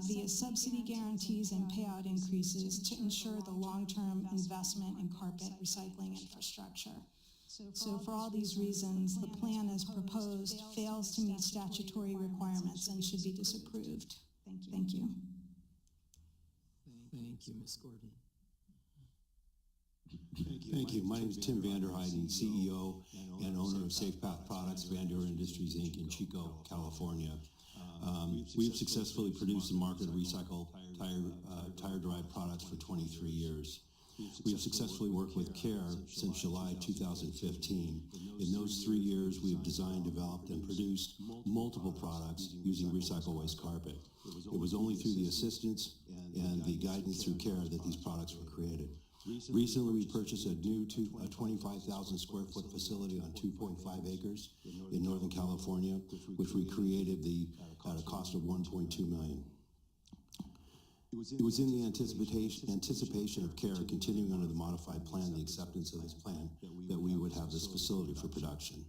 [SPEAKER 7] via subsidy guarantees and payout increases to ensure the long-term investment in carpet recycling infrastructure. So for all these reasons, the plan as proposed fails to meet statutory requirements and should be disapproved. Thank you.
[SPEAKER 4] Thank you, Ms. Gordon.
[SPEAKER 10] Thank you. My name is Tim Vanderheiden, CEO and owner of Safe Path Products, Vandoor Industries, Inc. in Chico, California. We've successfully produced and marketed recycled tire-derived products for 23 years. We have successfully worked with CARE since July 2015. In those 3 years, we have designed, developed, and produced multiple products using recycled waste carpet. It was only through the assistance and the guidance through CARE that these products were created. Recently, we purchased a new 25,000 square foot facility on 2.5 acres in Northern California, which we created at a cost of $1.2 million. It was in the anticipation of CARE continuing under the modified plan, the acceptance of this plan, that we would have this facility for production.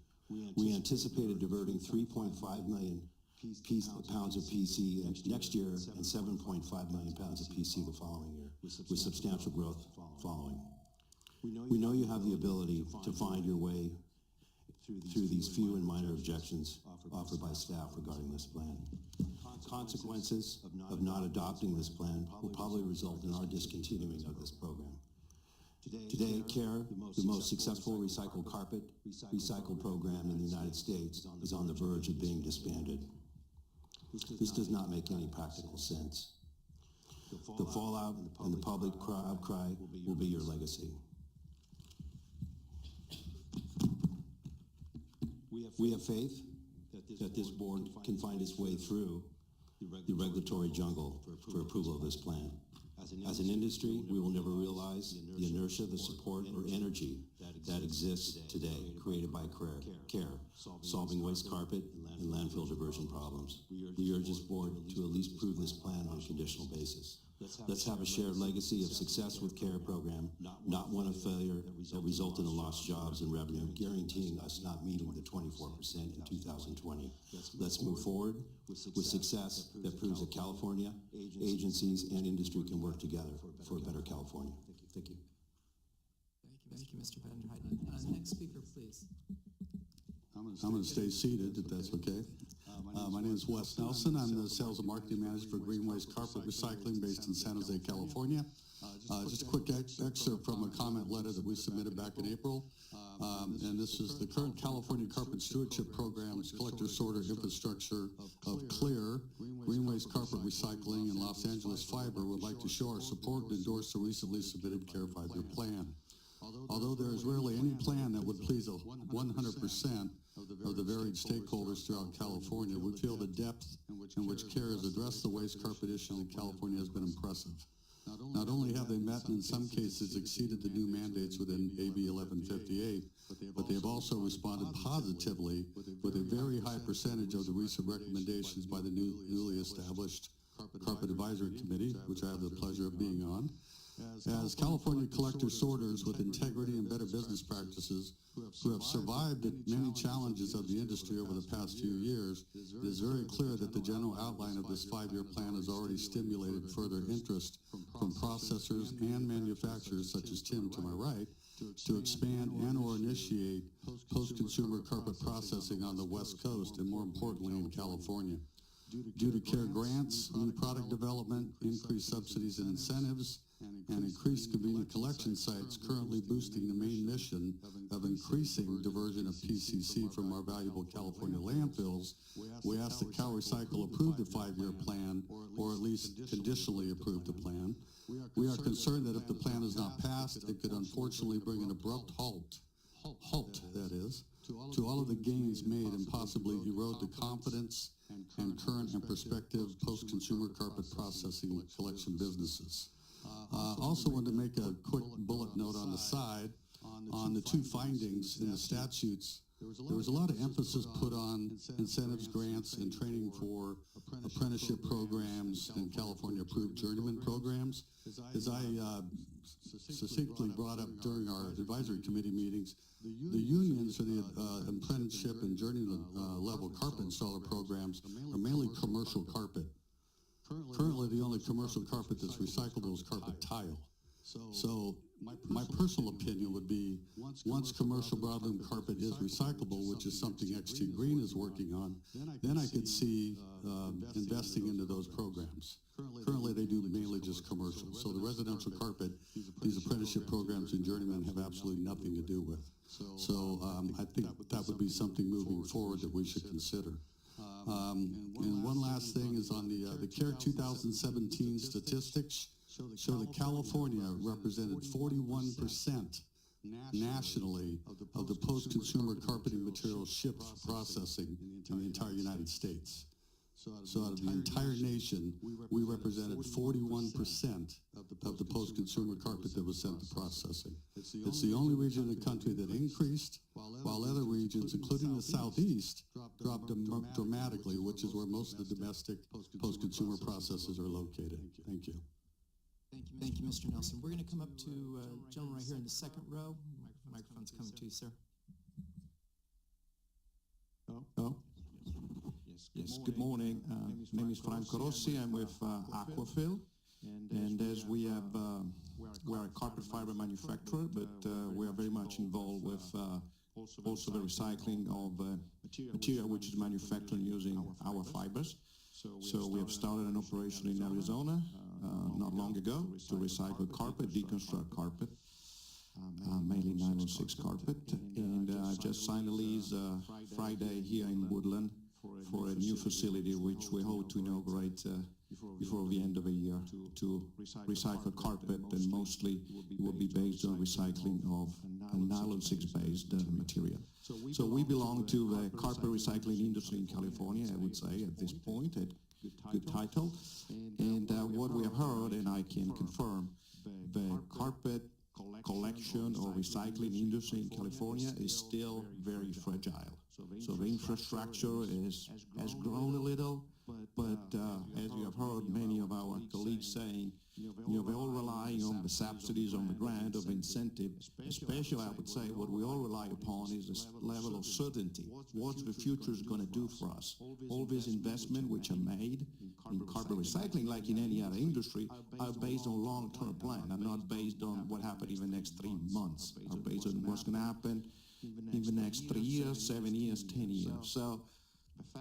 [SPEAKER 10] We anticipated diverting 3.5 million pounds of PC next year and 7.5 million pounds of PC the following year, with substantial growth following. We know you have the ability to find your way through these few and minor objections offered by staff regarding this plan. Consequences of not adopting this plan will probably result in our discontinuing of this program. Today, CARE, the most successful recycled carpet recycle program in the United States, is on the verge of being disbanded. This does not make any practical sense. The fallout and the public outcry will be your legacy. We have faith that this board can find its way through the regulatory jungle for approval of this plan. As an industry, we will never realize the inertia, the support, or energy that exists today, created by CARE, solving waste carpet and landfill diversion problems. We urge this board to at least prove this plan on a conditional basis. Let's have a shared legacy of success with CARE program, not one of failure that resulted in lost jobs and revenue, guaranteeing us not meeting the 24% in 2020. Let's move forward with success that proves that California, agencies, and industry can work together for a better California. Thank you.
[SPEAKER 4] Thank you, Mr. Vanderheiden. Next speaker, please.
[SPEAKER 11] I'm going to stay seated, if that's okay. My name is Wes Nelson. I'm the Sales and Marketing Manager for Green Waste Carpet Recycling based in San Jose, California. Just a quick excerpt from a comment letter that we submitted back in April. And this is the current California Carpet Stewardship Program's collector sorter infrastructure of CLEAR, Green Waste Carpet Recycling, and Los Angeles Fiber would like to show our support and endorse the recently submitted CARE 5-year plan. Although there is rarely any plan that would please 100% of the varied stakeholders throughout California, we feel the depth in which CARE has addressed the waste carpet issues in California has been impressive. Not only have they met and in some cases exceeded the new mandates within AB 1158, but they have also responded positively with a very high percentage of the recent recommendations by the newly established Carpet Advisory Committee, which I have the pleasure of being on. As California collector sorters with integrity and better business practices who have survived the many challenges of the industry over the past few years, it is very clear that the general outline of this 5-year plan has already stimulated further interest from processors and manufacturers such as Tim to my right to expand and or initiate post-consumer carpet processing on the West Coast and more importantly in California. Due to CARE grants, new product development, increased subsidies and incentives, and increased convenient collection sites currently boosting the main mission of increasing diversion of PCC from our valuable California landfills, we ask that CalRecycle approve the 5-year plan, or at least conditionally approve the plan. We are concerned that if the plan is not passed, it could unfortunately bring an abrupt halt, that is, to all of the gains made and possibly erode the confidence and current and prospective post-consumer carpet processing collection businesses. Also wanted to make a quick bullet note on the side on the 2 findings in the statutes. There was a lot of emphasis put on incentives, grants, and training for apprenticeship programs and California-approved journeyman programs. As I succinctly brought up during our advisory committee meetings, the unions for the apprenticeship and journeyman level carpet installer programs are mainly commercial carpet. Currently, the only commercial carpet that's recyclable is carpet tile. So my personal opinion would be once commercial broadloom carpet is recyclable, which is something XT Green is working on, then I could see investing into those programs. Currently, they do mainly just commercial. So the residential carpet, these apprenticeship programs and journeymen have absolutely nothing to do with. So I think that would be something moving forward that we should consider. And one last thing is on the CARE 2017 statistics show that California represented 41% nationally of the post-consumer carpeting materials shipped for processing in the entire United States. So out of the entire nation, we represented 41% of the post-consumer carpet that was sent to processing. It's the only region in the country that increased, while other regions, including the Southeast, dropped dramatically, which is where most of the domestic post-consumer processes are located. Thank you.
[SPEAKER 4] Thank you, Mr. Nelson. We're going to come up to gentleman right here in the second row. Microphone's coming to you, sir.
[SPEAKER 12] Oh. Yes, good morning. My name is Franco Rossi. I'm with Aquafil. And as we are a carpet fiber manufacturer, but we are very much involved with also the recycling of material which is manufactured using our fibers. So we have started an operation in Arizona not long ago to recycle carpet, deconstruct carpet, mainly 906 carpet. And I just signed a lease Friday here in Woodland for a new facility which we hope to inaugurate before the end of the year to recycle carpet, and mostly it will be based on recycling of a nylon 6-based material. So we belong to the carpet recycling industry in California, I would say, at this point. A good title. And what we have heard, and I can confirm, the carpet collection or recycling industry in California is still very fragile. So the infrastructure has grown a little, but as you have heard many of our colleagues saying, they're all relying on the subsidies, on the grant, of incentive. Especially, I would say, what we all rely upon is this level of certainty. What the future is going to do for us. All these investments which are made in carpet recycling, like in any other industry, are based on long-term plan, are not based on what happened in the next 3 months, are based on what's going to happen in the next 3 years, 7 years, 10 years. So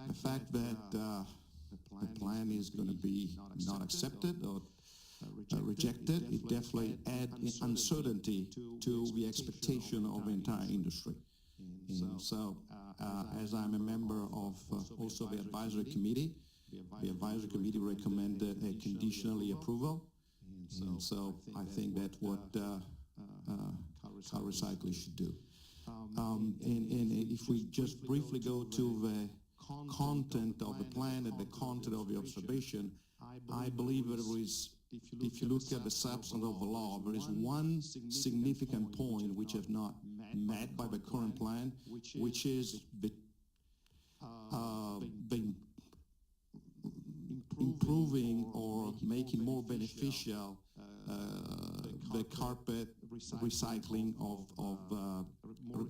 [SPEAKER 12] the fact that the plan is going to be not accepted or rejected, it definitely adds uncertainty to the expectation of the entire industry. And so, as I'm a member of also the advisory committee recommended a conditionally approval. And so I think that's what CalRecycle should do. And if we just briefly go to the content of the plan and the content of the observation, I believe that there is if you look at the substance of the law, there is one significant point which is not met by the current plan, which is the improving or making more beneficial the carpet recycling of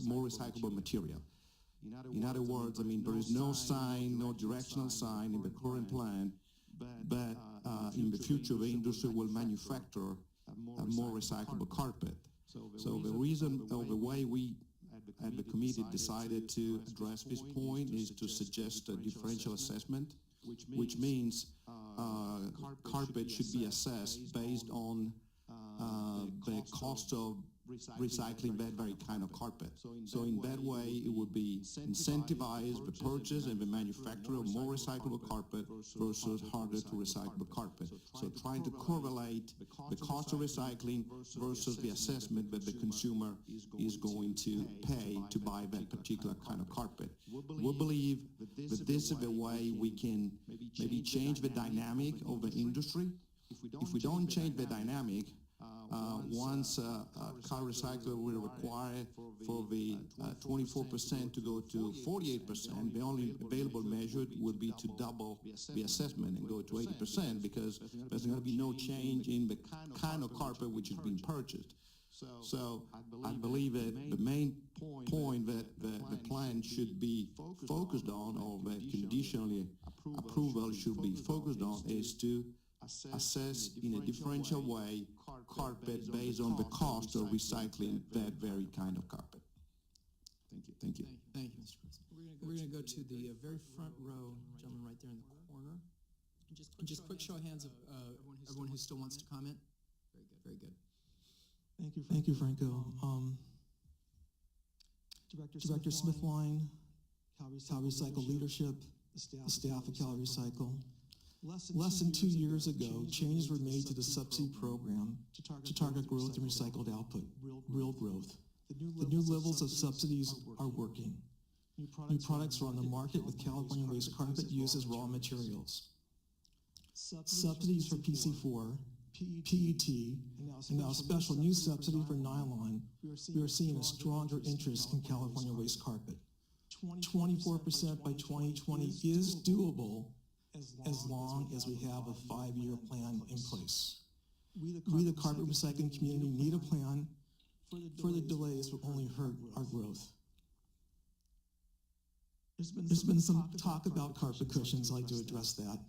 [SPEAKER 12] more recyclable material. In other words, I mean, there is no sign, no directional sign in the current plan, but in the future the industry will manufacture a more recyclable carpet. So the reason, or the way we at the committee decided to address this point is to suggest a differential assessment, which means carpet should be assessed based on the cost of recycling that very kind of carpet. So in that way, it would be incentivize the purchase and the manufacture of more recyclable carpet versus harder to recyclable carpet. So trying to correlate the cost of recycling versus the assessment that the consumer is going to pay to buy that particular kind of carpet. We believe that this is the way we can maybe change the dynamic of the industry. If we don't change the dynamic, once CalRecycle will require for the 24% to go to 48%, the only available measure would be to double the assessment and go to 80%, because there's going to be no change in the kind of carpet which is being purchased. So I believe that the main point that the plan should be focused on, or that conditionally approval should be focused on, is to assess in a differential way carpet based on the cost of recycling that very kind of carpet. Thank you. Thank you.
[SPEAKER 4] Thank you, Mr. President. We're going to go to the very front row, gentleman right there in the corner. And just quick show of hands of everyone who still wants to comment. Very good, very good.
[SPEAKER 13] Thank you, Franco. Director Smithline, CalRecycle leadership, the staff of CalRecycle. Less than 2 years ago, changes were made to the subsidy program to target growth in recycled output, real growth. The new levels of subsidies are working. New products are on the market with California waste carpet used as raw materials. Subsidies for PC4, PET, and now a special new subsidy for nylon. We are seeing a stronger interest in California waste carpet. 24% by 2020 is doable as long as we have a 5-year plan in place. We, the carpet recycling community, need a plan. Further delays will only hurt our growth. There's been some talk about carpet cushions. I'd like to address that.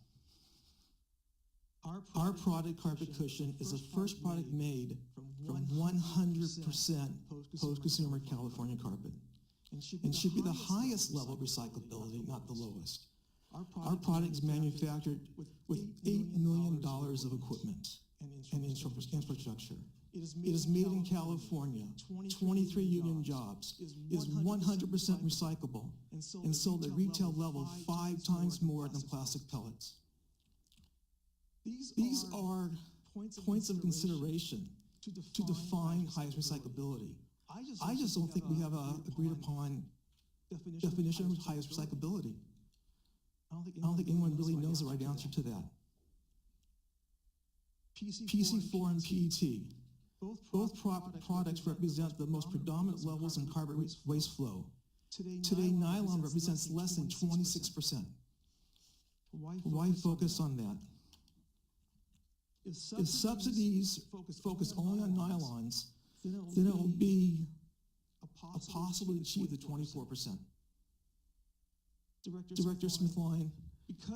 [SPEAKER 13] Our product, Carpet Cushion, is the first product made from 100% post-consumer California carpet, and should be the highest level of recyclability, not the lowest. Our product is manufactured with $8 million of equipment and infrastructure. It is made in California, 23 union jobs, is 100% recyclable, and sold at retail level 5 times more than plastic pellets. These are points of consideration to define highest recyclability. I just don't think we have a agreed upon definition of highest recyclability. I don't think anyone really knows the right answer to that. PC4 and PET, both products represent the most predominant levels in carpet waste flow. Today, nylon represents less than 26%. Why focus on that? If subsidies focus only on nylons, then it will be impossible to achieve the 24%. Director Smithline,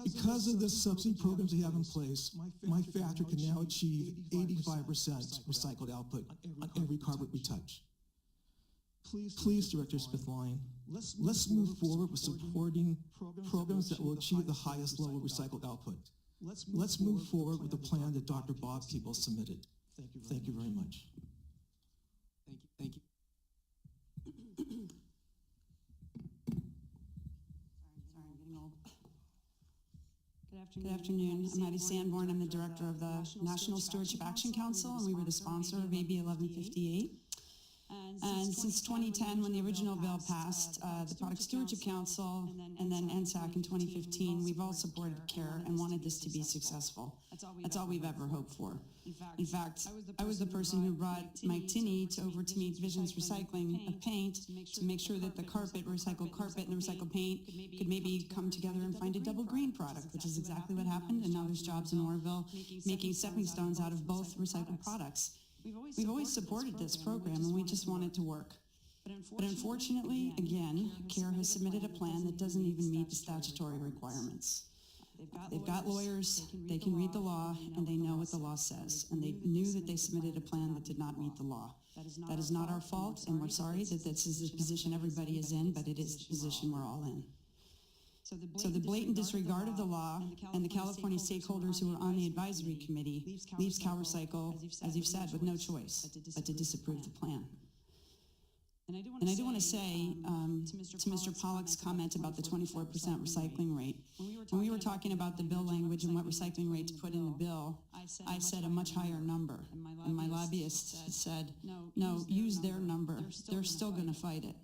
[SPEAKER 13] because of the subsidy programs we have in place, my factory can now achieve 85% recycled output on every carpet we touch. Please, Director Smithline, let's move forward with supporting programs that will achieve the highest level of recycled output. Let's move forward with the plan that Dr. Bob Keeble submitted. Thank you very much.
[SPEAKER 4] Thank you.
[SPEAKER 14] Good afternoon. I'm Hattie Sanborn. I'm the director of the National Stewardship Action Council, and we were the sponsor of AB 1158. And since 2010, when the original bill passed, the Product Stewardship Council and then NSAC in 2015, we've all supported CARE and wanted this to be successful. That's all we've ever hoped for. In fact, I was the person who brought Mike Tinney over to meet Vision's Recycling of Paint to make sure that the recycled carpet and the recycled paint could maybe come together and find a double green product, which is exactly what happened. And now there's jobs in Orville making stepping stones out of both recycled products. We've always supported this program, and we just want it to work. But unfortunately, again, CARE has submitted a plan that doesn't even meet the statutory requirements. They've got lawyers, they can read the law, and they know what the law says. And they knew that they submitted a plan that did not meet the law. That is not our fault, and we're sorry that this is the position everybody is in, but it is the position we're all in. So the blatant disregard of the law and the California stakeholders who are on the advisory committee leaves CalRecycle, as you've said, with no choice but to disapprove the plan. And I do want to say to Mr. Pollack's comment about the 24% recycling rate, when we were talking about the bill language and what recycling rate to put in the bill, I said a much higher number. And my lobbyist said, no, use their number. They're still going to fight it.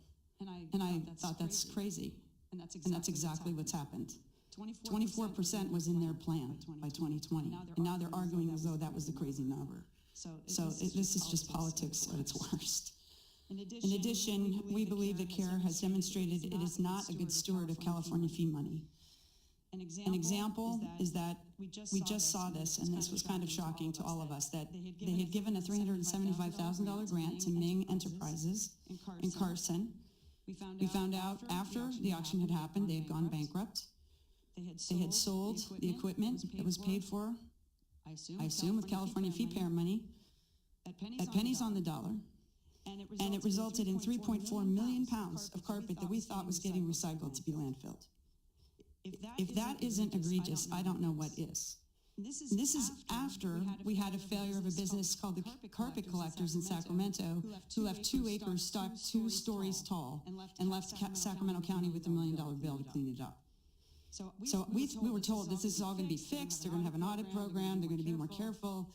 [SPEAKER 14] And I thought that's crazy. And that's exactly what's happened. 24% was in their plan by 2020. And now they're arguing as though that was the crazy number. So this is just politics at its worst. In addition, we believe that CARE has demonstrated it is not a good steward of California fee money. An example is that we just saw this, and this was kind of shocking to all of us, that they had given a $375,000 grant to Ming Enterprises in Carson. We found out after the auction had happened, they had gone bankrupt. They had sold the equipment that was paid for, I assume, with California fee payer money at pennies on the dollar. And it resulted in 3.4 million pounds of carpet that we thought was getting recycled to be landfilled. If that isn't egregious, I don't know what is. And this is after we had a failure of a business called the Carpet Collectors in Sacramento, who left 2 acres stocked 2 stories tall and left Sacramento County with $1 million bill to clean it up. So we were told this is all going to be fixed, they're going to have an audit program, they're going to be more careful,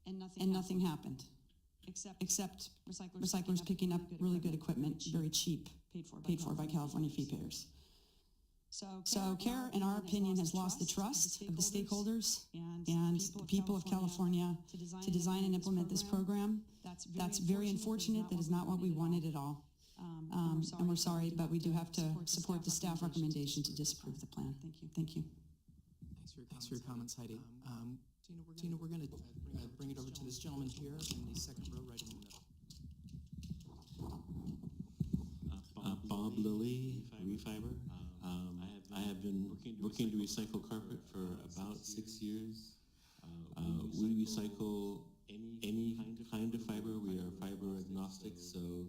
[SPEAKER 14] and nothing happened. Except recyclers picking up really good equipment, very cheap, paid for by California fee payers. So CARE, in our opinion, has lost the trust of the stakeholders and the people of California to design and implement this program. That's very unfortunate. That is not what we wanted at all. And we're sorry, but we do have to support the staff recommendation to disapprove the plan. Thank you.
[SPEAKER 4] Thanks for your comments, Heidi. Tina, we're going to bring it over to this gentleman here in the second row right in the middle.
[SPEAKER 15] Bob Lilly, Refiber. I have been working to recycle carpet for about 6 years. We recycle any kind of fiber. We are fiber agnostic, so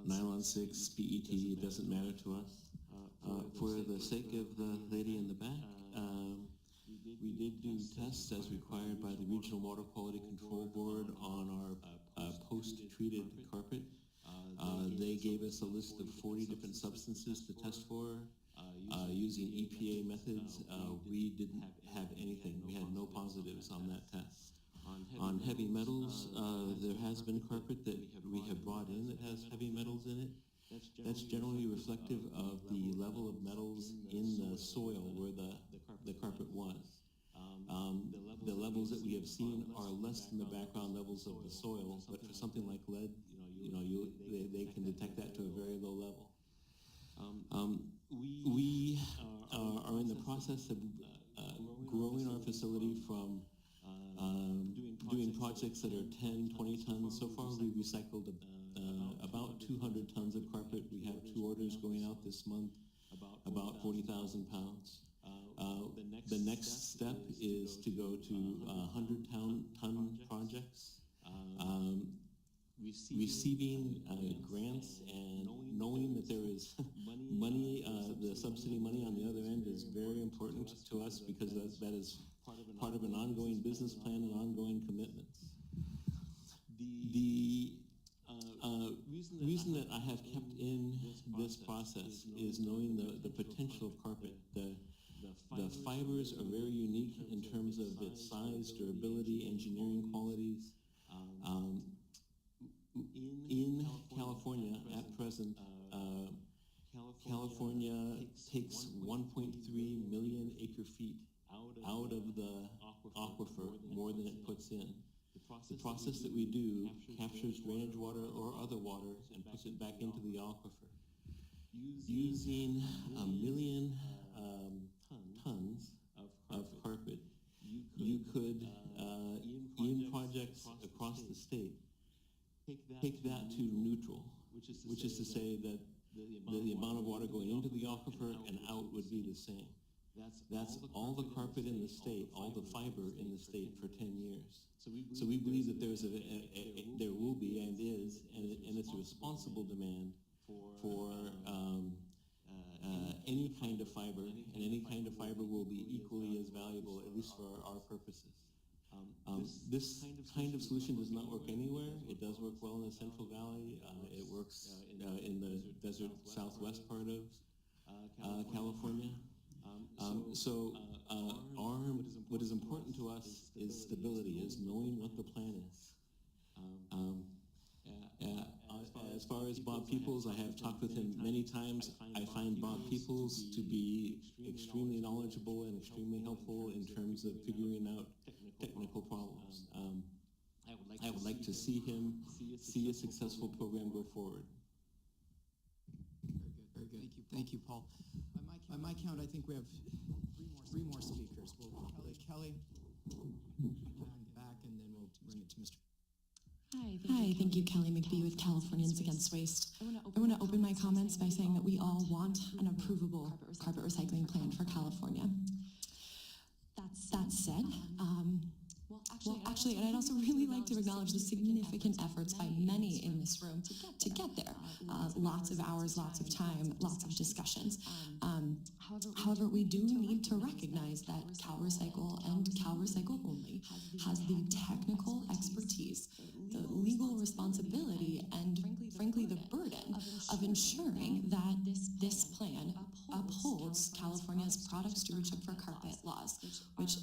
[SPEAKER 15] nylon 6, PET, it doesn't matter to us. For the sake of the lady in the back, we did do tests as required by the Regional Water Quality Control Board on our post-treated carpet. They gave us a list of 40 different substances to test for. Using EPA methods, we didn't have anything. We had no positives on that test. On heavy metals, there has been carpet that we have brought in that has heavy metals in it. That's generally reflective of the level of metals in the soil where the carpet was. The levels that we have seen are less than the background levels of the soil, but for something like lead, they can detect that to a very low level. We are in the process of growing our facility from doing projects that are 10, 20 tons. So far, we've recycled about 200 tons of carpet. We have 2 orders going out this month, about 40,000 pounds. The next step is to go to 100-ton projects. Receiving grants and knowing that there is money, the subsidy money on the other end is very important to us because that is part of an ongoing business plan and ongoing commitments. The reason that I have kept in this process is knowing the potential of carpet. The fibers are very unique in terms of its size, durability, engineering qualities. in California at present, California takes 1.3 million acre-feet out of the aquifer, more than it puts in. The process that we do captures drainage water or other water and puts it back into the aquifer. Using 1 million tons of carpet, you could, in projects across the state, take that to neutral, which is to say that the amount of water going into the aquifer and out would be the same. That's all the carpet in the state, all the fiber in the state for 10 years. So we believe that there will be and is, and it's a responsible demand for any kind of fiber, and any kind of fiber will be equally as valuable, at least for our purposes. This kind of solution does not work anywhere. It does work well in the Central Valley. It works in the desert southwest part of California. What is important to us is stability, is knowing what the plan is. As far as Bob Peoples, I have talked with him many times. I find Bob Peoples to be extremely knowledgeable and extremely helpful in terms of figuring out technical problems. I would like to see him see a successful program go forward.
[SPEAKER 4] Very good. Thank you, Paul. By my count, I think we have three more speakers. We'll Kelly, back, and then we'll bring it to Mr.
[SPEAKER 16] Hi, thank you, Kelly McBee with Californians Against Waste. I want to open my comments by saying that we all want an approvable carpet recycling plan for California. That said, well, actually, and I'd also really like to acknowledge the significant efforts by many in this room to get there. Lots of hours, lots of time, lots of discussions. However, we do need to recognize that CalRecycle and CalRecycle only has the technical expertise, the legal responsibility, and frankly, the burden of ensuring that this plan upholds California's product stewardship for carpet laws, which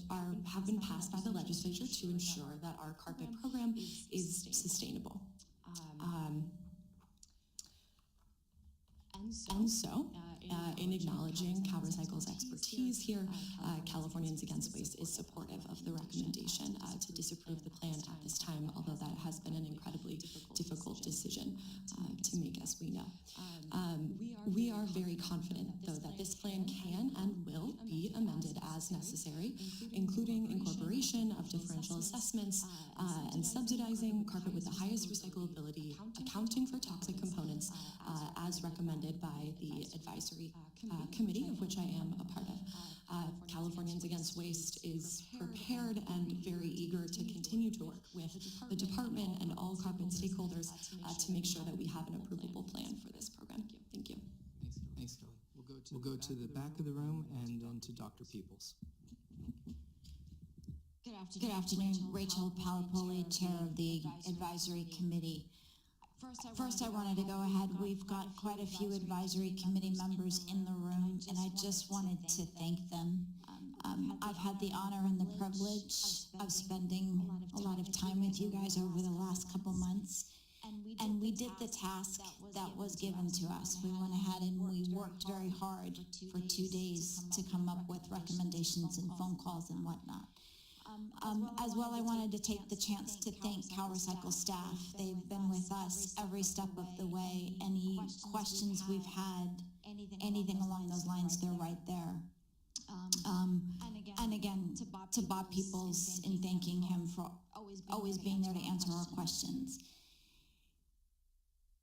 [SPEAKER 16] have been passed by the legislature to ensure that our carpet program is sustainable. And so, in acknowledging CalRecycle's expertise here, Californians Against Waste is supportive of the recommendation to disapprove the plan at this time, although that has been an incredibly difficult decision to make, as we know. We are very confident, though, that this plan can and will be amended as necessary, including incorporation of differential assessments and subsidizing carpet with the highest recyclability, accounting for toxic components as recommended by the advisory committee, of which I am a part of. Californians Against Waste is prepared and very eager to continue to work with the department and all carpet stakeholders to make sure that we have an approvable plan for this program. Thank you.
[SPEAKER 4] Thanks, Kelly. We'll go to the back of the room and then to Dr. Peoples.
[SPEAKER 6] Good afternoon, Rachel Palapoli, Chair of the Advisory Committee. First, I wanted to go ahead. We've got quite a few advisory committee members in the room, and I just wanted to thank them. I've had the honor and the privilege of spending a lot of time with you guys over the last couple months, and we did the task that was given to us. We went ahead and we worked very hard for 2 days to come up with recommendations and phone calls and whatnot. As well, I wanted to take the chance to thank CalRecycle staff. They've been with us every step of the way. Any questions we've had, anything along those lines, they're right there. And again, to Bob Peoples, in thanking him for always being there to answer our questions.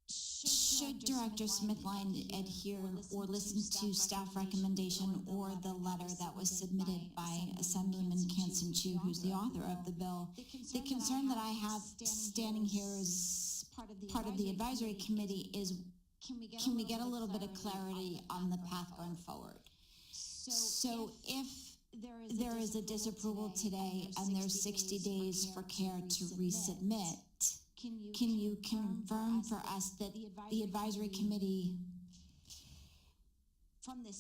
[SPEAKER 6] Should Director Smithline adhere or listen to staff recommendation or the letter that was submitted by Assemblyman Kansen Chu, who's the author of the bill, the concern that I have standing here as part of the advisory committee is, can we get a little bit of clarity on the path going forward? So if there is a disapproval today and there's 60 days for CARE to resubmit, can you confirm for us that the advisory committee,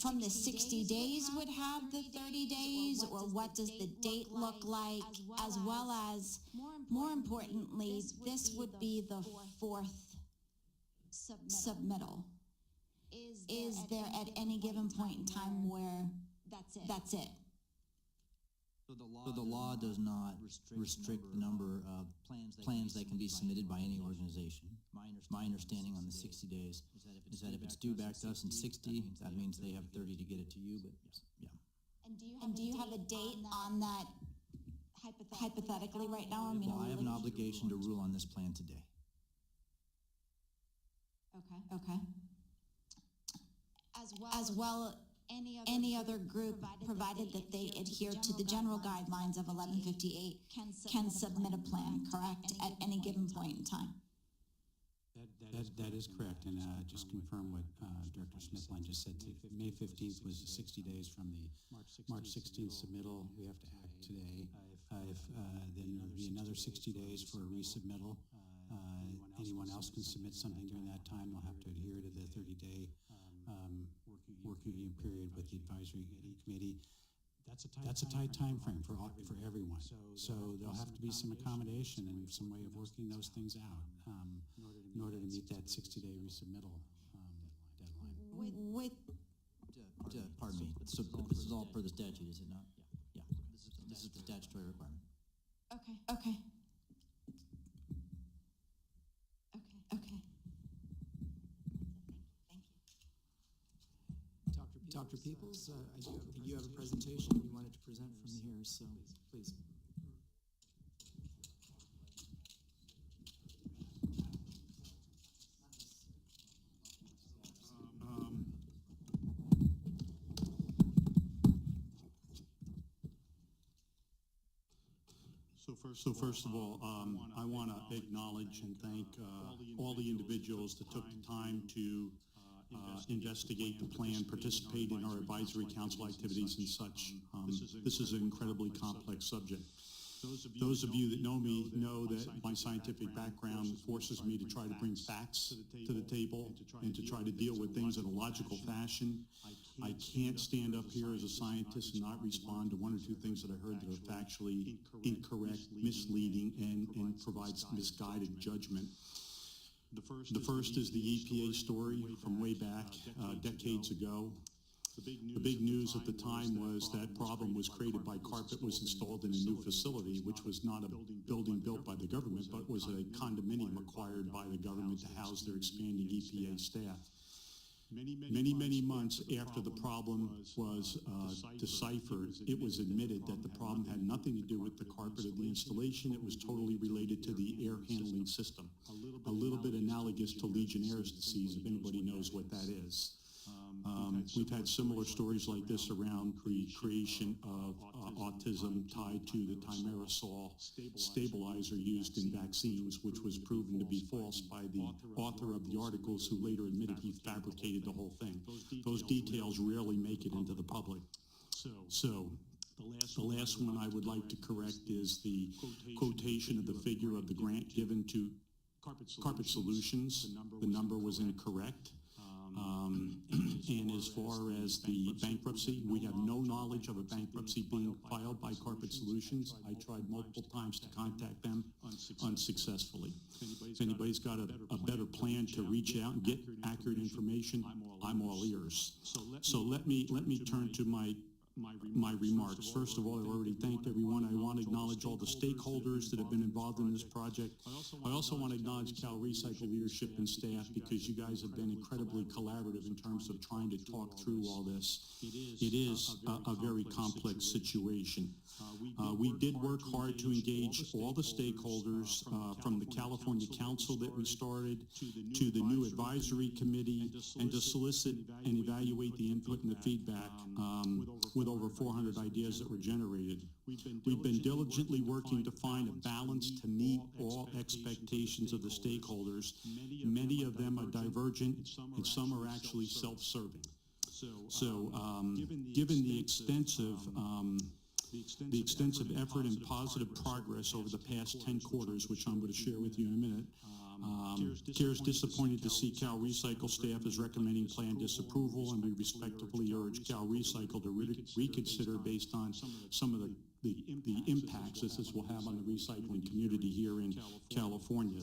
[SPEAKER 6] from the 60 days would have the 30 days, or what does the date look like, as well as, more importantly, this would be the fourth submittal. Is there at any given point in time where that's it?
[SPEAKER 17] So the law does not restrict the number of plans that can be submitted by any organization. My understanding on the 60 days is that if it's due back to us in 60, that means they have 30 to get it to you, but yeah.
[SPEAKER 6] And do you have a date on that hypothetically right now? I mean,
[SPEAKER 17] Well, I have an obligation to rule on this plan today.
[SPEAKER 6] Okay. As well, any other group, provided that they adhere to the general guidelines of 1158, can submit a plan, correct, at any given point in time?
[SPEAKER 1] That is correct, and just confirm what Director Smithline just said. May 15th was 60 days from the March 16th submittal. We have to act today. Then there'll be another 60 days for a resubmittal. Anyone else can submit something during that time. They'll have to adhere to the 30-day working period with the advisory committee. That's a tight time frame for everyone. So there'll have to be some accommodation and some way of working those things out in order to meet that 60-day resubmittal deadline.
[SPEAKER 17] Pardon me. So this is all per the statute, is it not? Yeah. This is the statutory requirement.
[SPEAKER 6] Okay.
[SPEAKER 4] Dr. Peoples, I think you have a presentation you wanted to present from here, so please.
[SPEAKER 11] So first of all, I want to acknowledge and thank all the individuals that took the time to investigate the plan, participate in our advisory council activities and such. This is an incredibly complex subject. Those of you that know me know that my scientific background forces me to try to bring facts to the table and to try to deal with things in a logical fashion. I can't stand up here as a scientist and not respond to one or two things that I heard that are factually incorrect, misleading, and provides misguided judgment. The first is the EPA story from way back decades ago. The big news at the time was that problem was created by carpet was installed in a new facility, which was not a building built by the government, but was a condominium acquired by the government to house their expanding EPA staff. Many months after the problem was deciphered, it was admitted that the problem had nothing to do with the carpet or the installation. It was totally related to the air handling system. A little bit analogous to Legionnaire's disease, if anybody knows what that is. We've had similar stories like this around the creation of autism tied to the thimerosal stabilizer used in vaccines, which was proven to be false by the author of the articles, who later admitted he fabricated the whole thing. Those details rarely make it into the public. So the last one I would like to correct is the quotation of the figure of the grant given to Carpet Solutions. The number was incorrect. And as far as the bankruptcy, we have no knowledge of a bankruptcy being filed by Carpet Solutions. I tried multiple times to contact them unsuccessfully. If anybody's got a better plan to reach out and get accurate information, I'm all ears. So let me turn to my remarks. First of all, I've already thanked everyone. I want to acknowledge all the stakeholders that have been involved in this project. I also want to acknowledge CalRecycle leadership and staff, because you guys have been incredibly collaborative in terms of trying to talk through all this. It is a very complex situation. We did work hard to engage all the stakeholders, from the California Council that we started to the new advisory committee, and to solicit and evaluate the input and the feedback with over 400 ideas that were generated. We've been diligently working to find a balance to meet all expectations of the stakeholders. Many of them are divergent, and some are actually self-serving. So given the extensive effort and positive progress over the past 10 quarters, which I'm going to share with you in a minute,
[SPEAKER 12] CARE's disappointed to see CalRecycle staff is recommending plan disapproval, and we respectfully urge CalRecycle to reconsider based on some of the impacts that this will have on the recycling community here in California.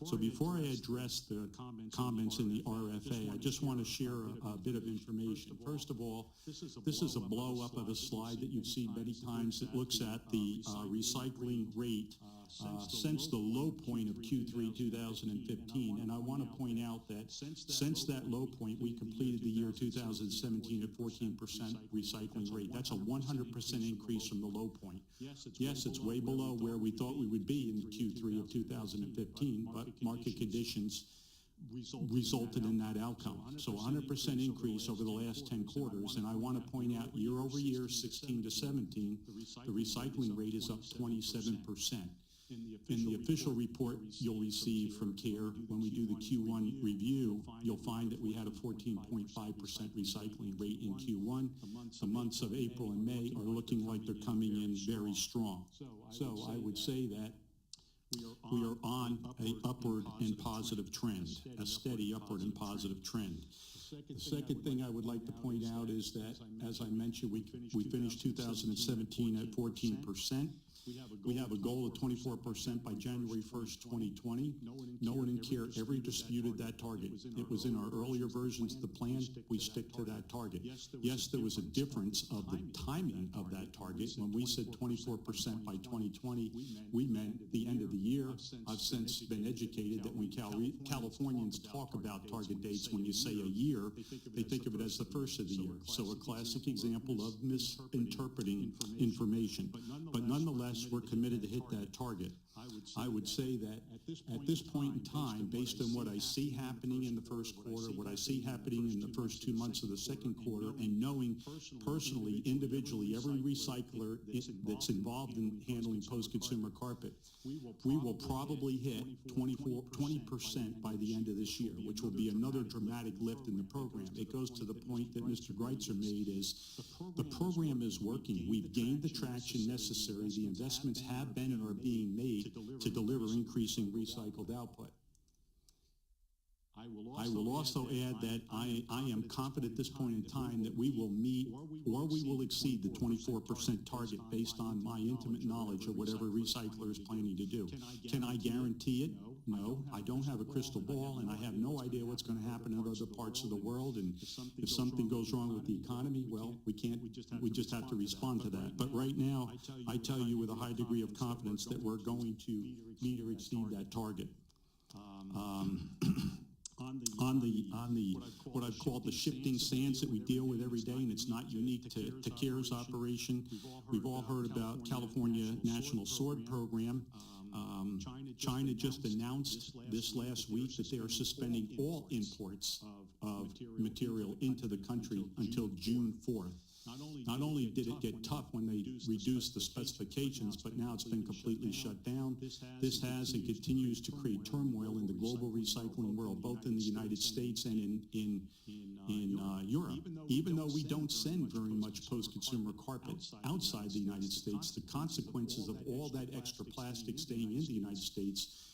[SPEAKER 12] So before I address the comments in the RFA, I just want to share a bit of information. First of all, this is a blow-up of a slide that you've seen many times. It looks at the recycling rate since the low point of Q3 2015, and I want to point out that since that low point, we completed the year 2017 at 14% recycling rate. That's a 100% increase from the low point. Yes, it's way below where we thought we would be in Q3 of 2015, but market conditions resulted in that outcome. So 100% increase over the last 10 quarters, and I want to point out year over year, 16 to 17, the recycling rate is up 27%. In the official report you'll receive from CARE, when we do the Q1 review, you'll find that we had a 14.5% recycling rate in Q1. The months of April and May are looking like they're coming in very strong. So I would say that we are on an upward and positive trend, a steady upward and positive trend. The second thing I would like to point out is that, as I mentioned, we finished 2017 at 14%. We have a goal of 24% by January 1st, 2020. No one in CARE ever disputed that target. It was in our earlier versions of the plan. We stick to that target. Yes, there was a difference of the timing of that target. When we said 24% by 2020, we meant the end of the year. I've since been educated that when Californians talk about target dates, when you say a year, they think of it as the first of the year. So a classic example of misinterpreting information. But nonetheless, we're committed to hit that target. I would say that at this point in time, based on what I see happening in the first quarter, what I see happening in the first 2 months of the second quarter, and knowing personally, individually, every recycler that's involved in handling post-consumer carpet, we will probably hit 20% by the end of this year, which will be another dramatic lift in the program. It goes to the point that Mr. Greitzer made is the program is working. We've gained the traction necessary. The investments have been and are being made to deliver increasing recycled output. I will also add that I am confident at this point in time that we will meet or we will exceed the 24% target based on my intimate knowledge of whatever recycler is planning to do. Can I guarantee it? No, I don't have a crystal ball, and I have no idea what's going to happen in other parts of the world. And if something goes wrong with the economy, well, we can't. We just have to respond to that. But right now, I tell you with a high degree of confidence that we're going to meet or exceed that target. On the what I've called the shifting sands that we deal with every day, and it's not unique to CARE's operation. We've all heard about California National Sword Program. China just announced this last week that they are suspending all imports of material into the country until June 4th. Not only did it get tough when they reduced the specifications, but now it's been completely shut down. This has and continues to create turmoil in the global recycling world, both in the United States and in Europe. Even though we don't send very much post-consumer carpet outside the United States, the consequences of all that extra plastic staying in the United States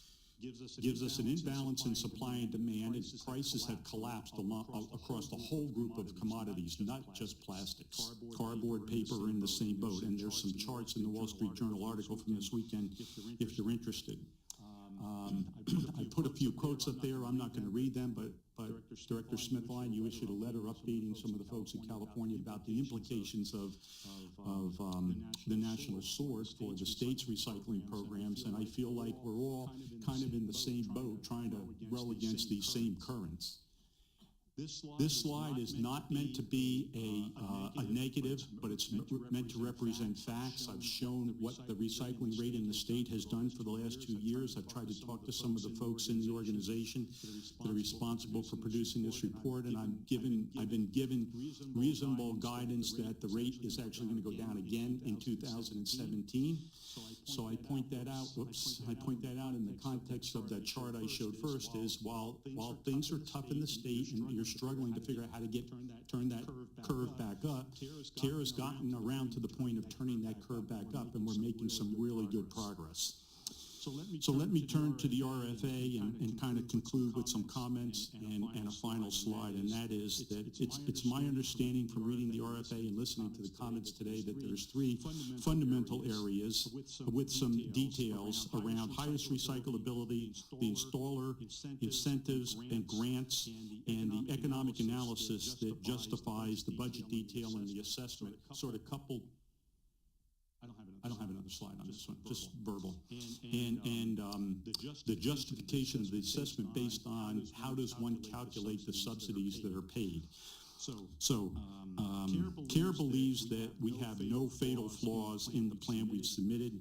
[SPEAKER 12] gives us an imbalance in supply and demand, and prices have collapsed across the whole group of commodities, not just plastics. Cardboard, paper are in the same boat, and there's some charts in the Wall Street Journal article from this weekend if you're interested. I put a few quotes up there. I'm not going to read them, but Director Smithline, you issued a letter updating some of the folks in California about the implications of the National Sword for the state's recycling programs, and I feel like we're all kind of in the same boat trying to row against these same currents. This slide is not meant to be a negative, but it's meant to represent facts. I've shown what the recycling rate in the state has done for the last 2 years. I've tried to talk to some of the folks in the organization that are responsible for producing this report, and I've been given reasonable guidance that the rate is actually going to go down again in 2017. So I point that out. I point that out in the context of that chart I showed first. Is while things are tough in the state and you're struggling to figure out how to turn that curve back up, CARE has gotten around to the point of turning that curve back up, and we're making some really good progress. So let me turn to the RFA and kind of conclude with some comments and a final slide, and that is that it's my understanding from reading the RFA and listening to the comments today that there's three fundamental areas with some details around highest recyclability, the installer, incentives and grants, and the economic analysis that justifies the budget detail and the assessment, sort of coupled. I don't have another slide on this one, just verbal. And the justification of the assessment based on how does one calculate the subsidies that are paid. So CARE believes that we have no fatal flaws in the plan we've submitted.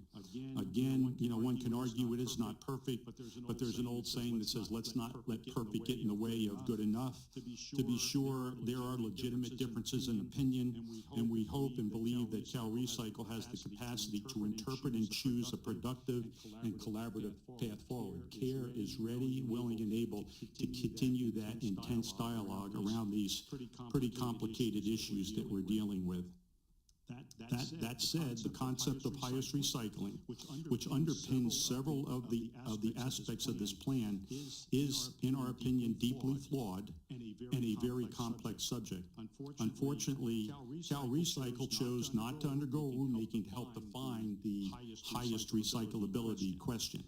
[SPEAKER 12] Again, one can argue it is not perfect, but there's an old saying that says, let's not let perfect get in the way of good enough. To be sure, there are legitimate differences in opinion, and we hope and believe that CalRecycle has the capacity to interpret and choose a productive and collaborative path forward. CARE is ready, willing, and able to continue that intense dialogue around these pretty complicated issues that we're dealing with. That said, the concept of highest recycling, which underpins several of the aspects of this plan, is, in our opinion, deeply flawed and a very complex subject. Unfortunately, CalRecycle chose not to undergo rulemaking to help define the highest recyclability question.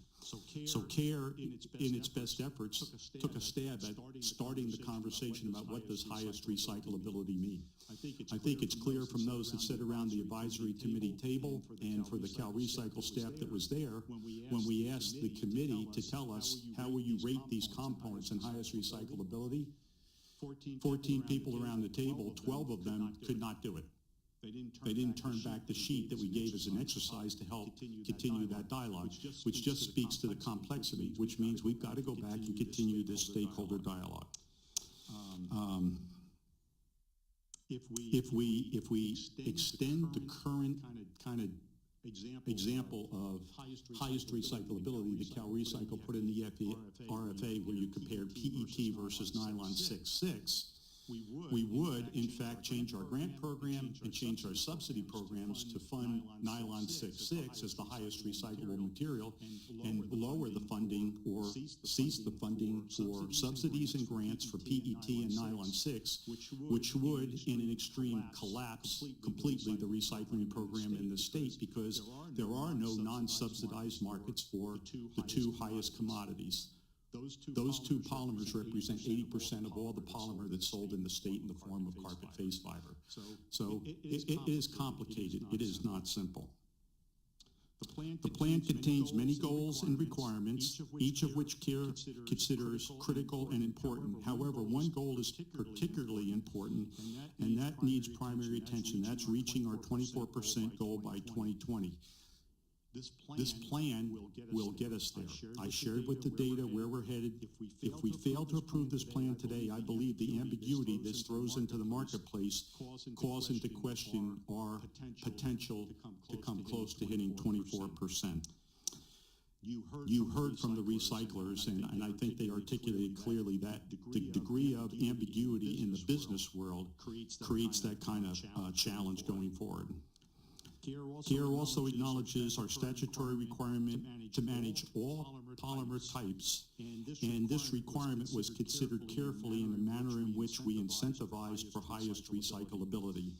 [SPEAKER 12] So CARE, in its best efforts, took a stab at starting the conversation about what does highest recyclability mean. I think it's clear from those that sit around the advisory committee table and for the CalRecycle staff that was there, when we asked the committee to tell us how will you rate these components in highest recyclability, 14 people around the table, 12 of them could not do it. They didn't turn back the sheet that we gave as an exercise to help continue that dialogue, which just speaks to the complexity, which means we've got to go back and continue this stakeholder dialogue. If we extend the current kind of example of highest recyclability that CalRecycle put in the RFA, where you compared PET versus nylon 6.6, we would, in fact, change our grant program and change our subsidy programs to fund nylon 6.6 as the highest recyclable material and lower the funding or cease the funding for subsidies and grants for PET and nylon 6, which would, in an extreme, collapse completely the recycling program in the state because there are no non-subsidized markets for the two highest commodities. Those two polymers represent 80% of all the polymer that's sold in the state in the form of carpet face fiber. So it is complicated. It is not simple. The plan contains many goals and requirements, each of which CARE considers critical and important. However, one goal is particularly important, and that needs primary attention. That's reaching our 24% goal by 2020. This plan will get us there. I shared with the data where we're headed. If we fail to approve this plan today, I believe the ambiguity this throws into the marketplace calls into question our potential to come close to hitting 24%. You heard from the recyclers, and I think they articulated clearly that the degree of ambiguity in the business world creates that kind of challenge going forward. CARE also acknowledges our statutory requirement to manage all polymer types, and this requirement was considered carefully in the manner in which we incentivized for highest recyclability.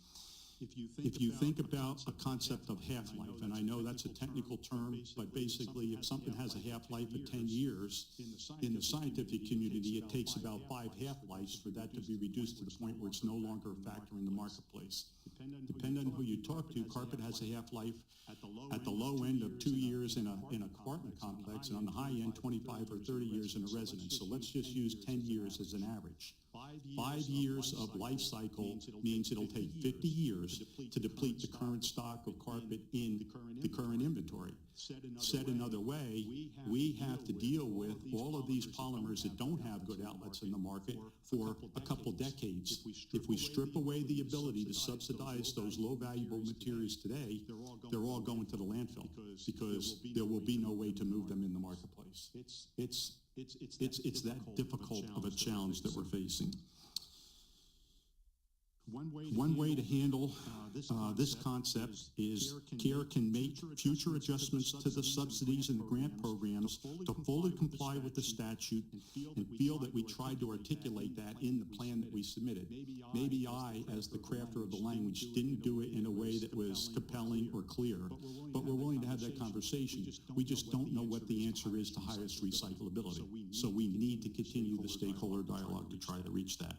[SPEAKER 12] If you think about a concept of half-life, and I know that's a technical term, but basically if something has a half-life of 10 years, in the scientific community it takes about 5 half-lives for that to be reduced to the point where it's no longer a factor in the marketplace. Depending on who you talk to, carpet has a half-life at the low end of 2 years in an apartment complex, and on the high end 25 or 30 years in a residence. So let's just use 10 years as an average. 5 years of life cycle means it'll take 50 years to deplete the current stock of carpet in the current inventory. Said another way, we have to deal with all of these polymers that don't have good outlets in the market for a couple decades. If we strip away the ability to subsidize those low valuable materials today, they're all going to the landfill because there will be no way to move them in the marketplace. It's that difficult of a challenge that we're facing. One way to handle this concept is CARE can make future adjustments to the subsidies and grant programs to fully comply with the statute and feel that we tried to articulate that in the plan that we submitted. Maybe I, as the crafter of the language, didn't do it in a way that was compelling or clear, but we're willing to have that conversation. We just don't know what the answer is to highest recyclability. So we need to continue the stakeholder dialogue to try to reach that.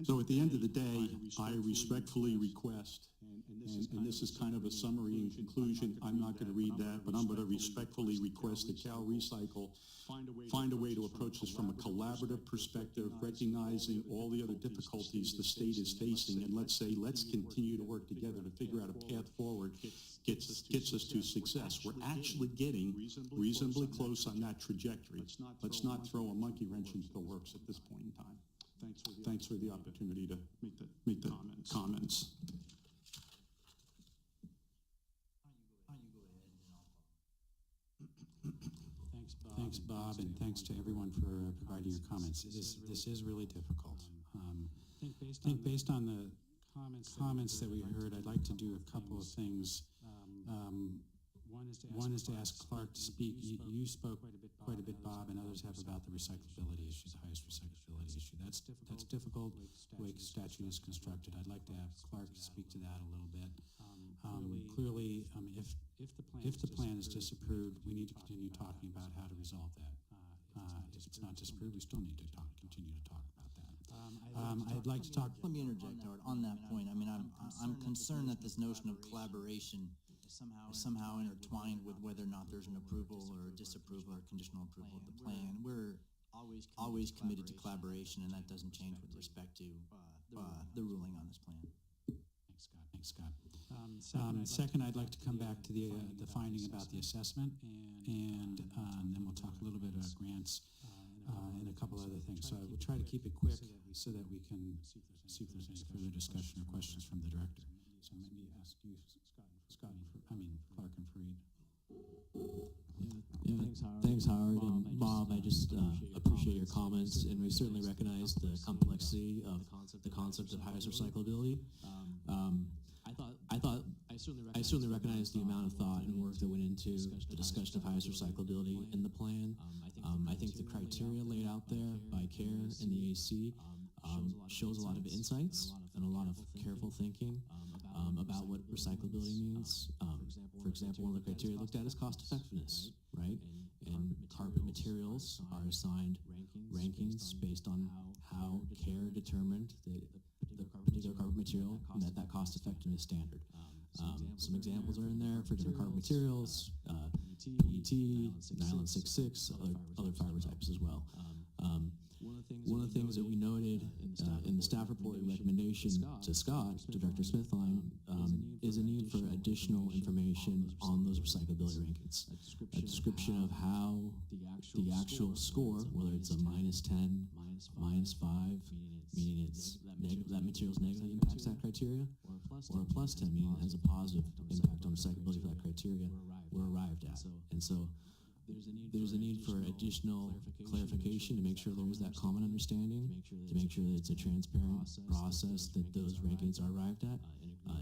[SPEAKER 12] So at the end of the day, I respectfully request, and this is kind of a summary and conclusion, I'm not going to read that, but I'm going to respectfully request that CalRecycle find a way to approach this from a collaborative perspective, recognizing all the other difficulties the state is facing, and let's continue to work together to figure out a path forward gets us to success. We're actually getting reasonably close on that trajectory. Let's not throw a monkey wrench into the works at this point in time. Thanks for the opportunity to make the comments.
[SPEAKER 1] Thanks, Bob, and thanks to everyone for providing your comments. This is really difficult. I think based on the comments that we heard, I'd like to do a couple of things. One is to ask Clark to speak. You spoke quite a bit, Bob, and others have about the recyclability issue, the highest recyclability issue. That's difficult the way the statute is constructed. I'd like to have Clark speak to that a little bit. Clearly, if the plan is disapproved, we need to continue talking about how to resolve that. If it's not disapproved, we still need to continue to talk about that. I'd like to talk.
[SPEAKER 17] Let me interject, Howard, on that point. I mean, I'm concerned that this notion of collaboration is somehow intertwined with whether or not there's an approval or a disapproval or conditional approval of the plan. We're always committed to collaboration, and that doesn't change with respect to the ruling on this plan.
[SPEAKER 1] Thanks, Scott. Second, I'd like to come back to the finding about the assessment, and then we'll talk a little bit about grants and a couple other things. So we'll try to keep it quick so that we can see if there's any further discussion or questions from the director. So maybe ask you, Clark and Fareed.
[SPEAKER 18] Thanks, Howard. And Bob, I just appreciate your comments, and we certainly recognize the complexity of the concept of highest recyclability. I certainly recognize the amount of thought and work that went into the discussion of highest recyclability in the plan. I think the criteria laid out there by CARE and the AC shows a lot of insights and a lot of careful thinking about what recyclability means. For example, one of the criteria looked at is cost effectiveness, right? And carpet materials are assigned rankings based on how CARE determined the particular carpet material met that cost effectiveness standard. Some examples are in there for different carpet materials, PET, nylon 6/6, other fiber types as well. One of the things that we noted in the staff report recommendation to Scott, to Director Smithline, is a need for additional information on those recyclability rankings. A description of how the actual score, whether it's a -10, -5, meaning that materials negatively impacts that criteria, or a +10, meaning it has a positive impact on recyclability for that criteria, were arrived at. And so there's a need for additional clarification to make sure there is that common understanding, to make sure that it's a transparent process that those rankings are arrived at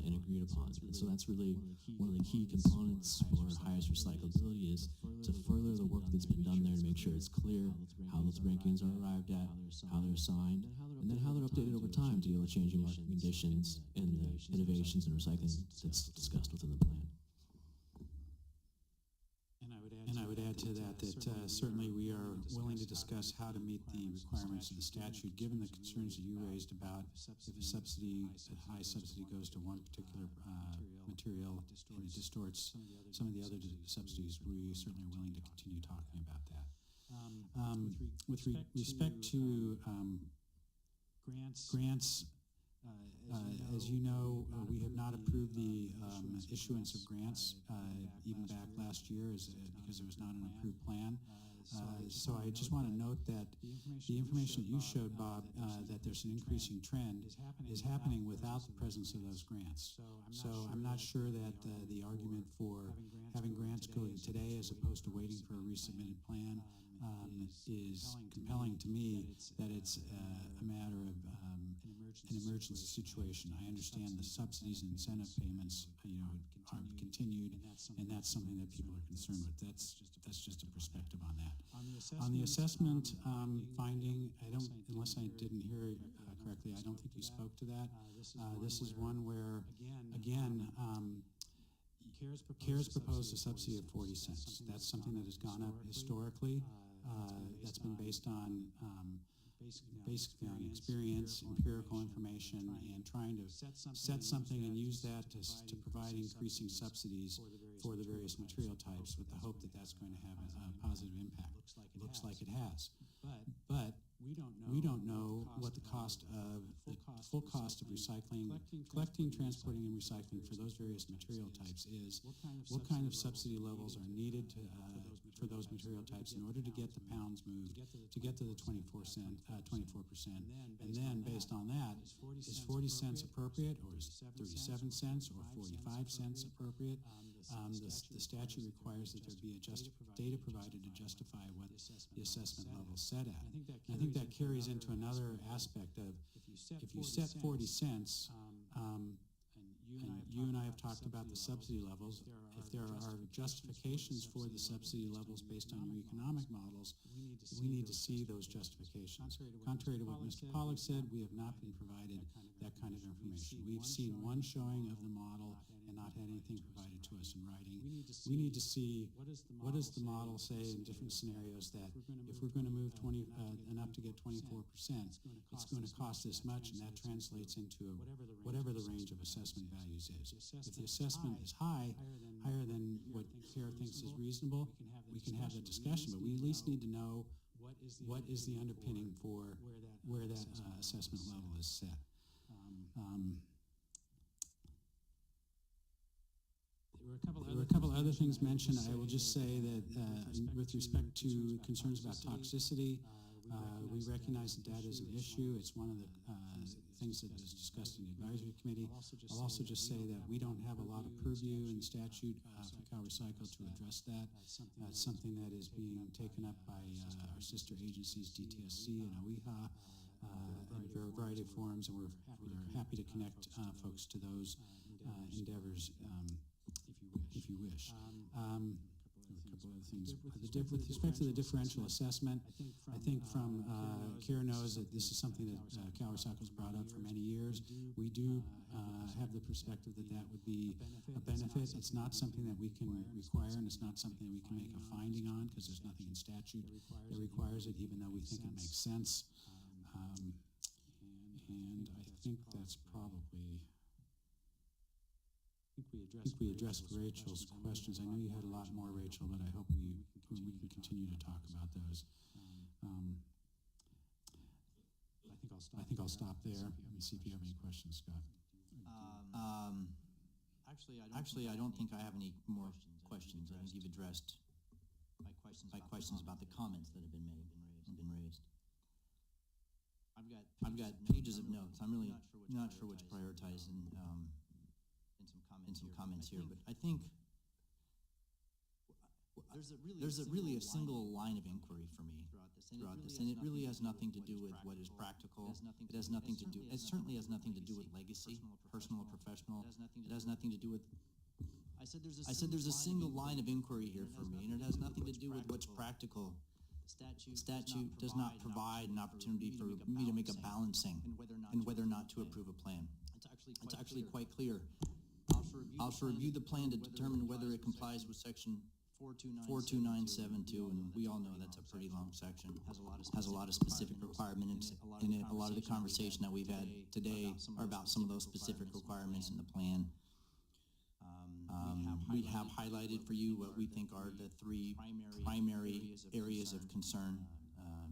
[SPEAKER 18] and agreed upon. And so that's really one of the key components for highest recyclability, is to further the work that's been done there to make sure it's clear how those rankings are arrived at, how they're assigned, and then how they're updated over time to deal with changing market conditions and the innovations in recycling that's discussed within the plan.
[SPEAKER 1] And I would add to that certainly we are willing to discuss how to meet the requirements of the statute, given the concerns that you raised about if a high subsidy goes to one particular material and it distorts some of the other subsidies. We certainly are willing to continue talking about that. With respect to grants, as you know, we have not approved the issuance of grants even back last year because there was not an approved plan. So I just want to note that the information that you showed, Bob, that there's an increasing trend is happening without the presence of those grants. So I'm not sure that the argument for having grants going today as opposed to waiting for a resubmitted plan is compelling to me, that it's a matter of an emergency situation. I understand the subsidies and incentive payments, are continued, and that's something that people are concerned with. That's just a perspective on that. On the assessment finding, unless I didn't hear correctly, I don't think you spoke to that. This is one where, again, CARES proposed a subsidy of 40 cents. That's something that has gone up historically. That's been based on basically on experience, empirical information, and trying to set something and use that to provide increasing subsidies for the various material types with the hope that that's going to have a positive impact. It looks like it has. But we don't know what the full cost of recycling, collecting, transporting, and recycling for those various material types is. What kind of subsidy levels are needed for those material types in order to get the pounds moved, to get to the 24%, and then based on that, is 40 cents appropriate, or is 37 cents or 45 cents appropriate? The statute requires that there be data provided to justify what the assessment level is set at. And I think that carries into another aspect of, if you set 40 cents, and you and I have talked about the subsidy levels, if there are justifications for the subsidy levels based on your economic models, we need to see those justifications. Contrary to what Mr. Pollack said, we have not been provided that kind of information. We've seen one showing of the model and not had anything provided to us in writing. We need to see what does the model say in different scenarios that if we're going to move enough to get 24%, it's going to cost this much, and that translates into whatever the range of assessment values is. If the assessment is higher than what CARE thinks is reasonable, we can have that discussion, but we at least need to know what is the underpinning for where that assessment level is set. There were a couple other things mentioned. I will just say that with respect to concerns about toxicity, we recognize that that is an issue. It's one of the things that is discussed in the advisory committee. I'll also just say that we don't have a lot of purview in statute for CalRecycle to address that. It's something that is being taken up by our sister agencies, DTSC and OEHA, in a variety of forums, and we're happy to connect folks to those endeavors if you wish. A couple other things. With respect to the differential assessment, I think from CARE knows that this is something that CalRecycle's brought up for many years. We do have the perspective that that would be a benefit. It's not something that we can require, and it's not something that we can make a finding on, because there's nothing in statute that requires it, even though we think it makes sense. And I think that's probably... I think we addressed Rachel's questions. I know you had a lot more, Rachel, but I hope we can continue to talk about those. I think I'll stop there and see if you have any questions, Scott.
[SPEAKER 17] Actually, I don't think I have any more questions. I think you've addressed my questions about the comments that have been made and been raised. I've got pages of notes. I'm really not sure what to prioritize in some comments here, but I think there's really a single line of inquiry for me throughout this, and it really has nothing to do with what is practical. It has nothing to do. It certainly has nothing to do with legacy, personal or professional. It has nothing to do with. I said there's a single line of inquiry here for me, and it has nothing to do with what's practical. The statute does not provide an opportunity for me to make a balancing in whether or not to approve a plan. It's actually quite clear. I'll review the plan to determine whether it complies with section 42972, and we all know that's a pretty long section. Has a lot of specific requirements in it. A lot of the conversation that we've had today are about some of those specific requirements in the plan. We have highlighted for you what we think are the three primary areas of concern.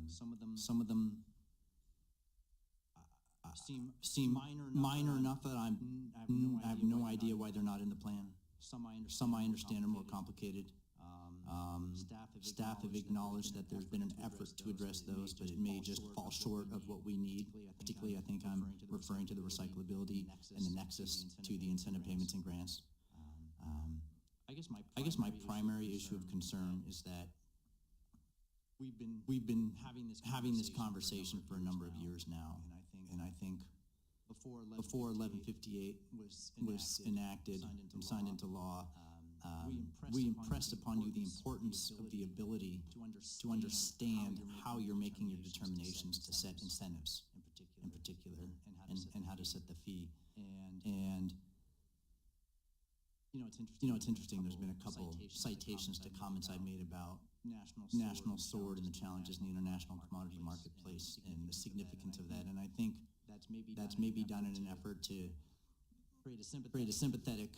[SPEAKER 17] Some of them seem minor enough that I have no idea why they're not in the plan. Some I understand are more complicated. Staff have acknowledged that there's been an effort to address those, but it may just fall short of what we need. Particularly, I think I'm referring to the recyclability and the nexus to the incentive payments and grants. I guess my primary issue of concern is that we've been having this conversation for a number of years now, and I think before 1158 was enacted and signed into law. We impressed upon you the importance of the ability to understand how you're making your determinations to set incentives in particular and how to set the fee. And it's interesting, there's been a couple citations to comments I've made about national sword and the challenges in the international commodity marketplace and the significance of that. And I think that's maybe done in an effort to create a sympathetic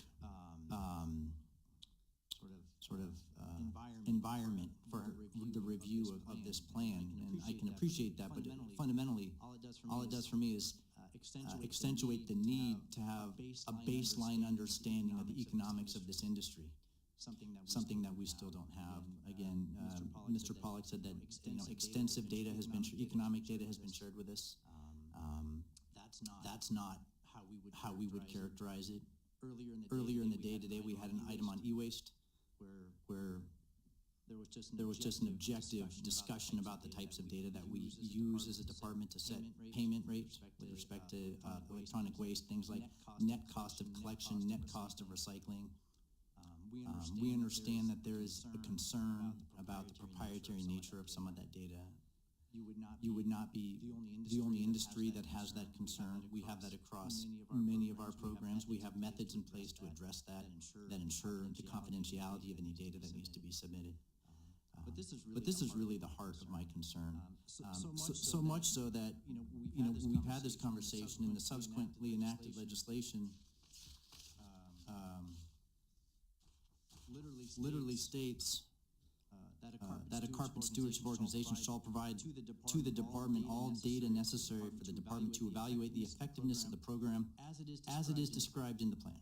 [SPEAKER 17] environment for the review of this plan. And I can appreciate that, but fundamentally, all it does for me is accentuate the need to have a baseline understanding of the economics of this industry, something that we still don't have. Again, Mr. Pollack said that extensive data has been, economic data has been shared with us. That's not how we would characterize it. Earlier in the day today, we had an item on e-waste where there was just an objective discussion about the types of data that we use as a department to set payment rates with respect to electronic waste, things like net cost of collection, net cost of recycling. We understand that there is a concern about the proprietary nature of some of that data. You would not be the only industry that has that concern. We have that across many of our programs. We have methods in place to address that ensure the confidentiality of any data that needs to be submitted. But this is really the heart of my concern. So much so that we've had this conversation, and the subsequently enacted legislation literally states that a carpet stewardship organization shall provide to the department all data necessary for the department to evaluate the effectiveness of the program as it is described in the plan.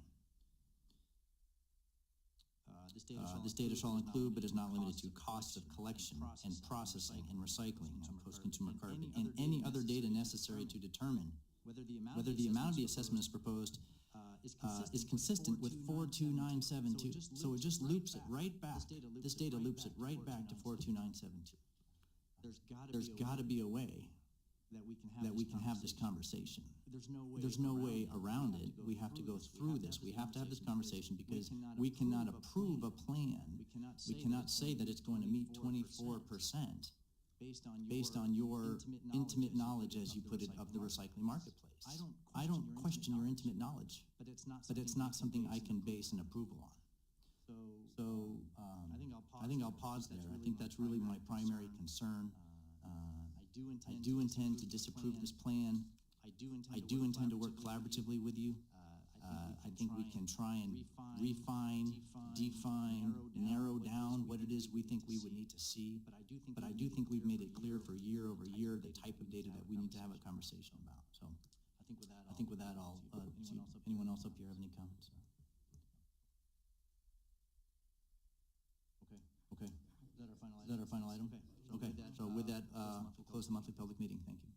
[SPEAKER 17] This data shall include, but is not limited to, costs of collection and processing and recycling of post-consumer carpet and any other data necessary to determine whether the amount of the assessment is proposed is consistent with 42972. So it just loops it right back. This data loops it right back to 42972. There's got to be a way that we can have this conversation. There's no way around it. We have to go through this. We have to have this conversation because we cannot approve a plan. We cannot say that it's going to meet 24% based on your intimate knowledge, as you put it, of the recycling marketplace. I don't question your intimate knowledge, but it's not something I can base an approval on. So I think I'll pause there. I think that's really my primary concern. I do intend to disapprove this plan. I do intend to work collaboratively with you. I think we can try and refine, define, narrow down what it is we think we would need to see. But I do think we've made it clear for year over year the type of data that we need to have a conversation about. So I think with that, I'll see anyone else up here have any comments? Okay. Is that our final item? Okay. So with that, we'll close the monthly public meeting. Thank you.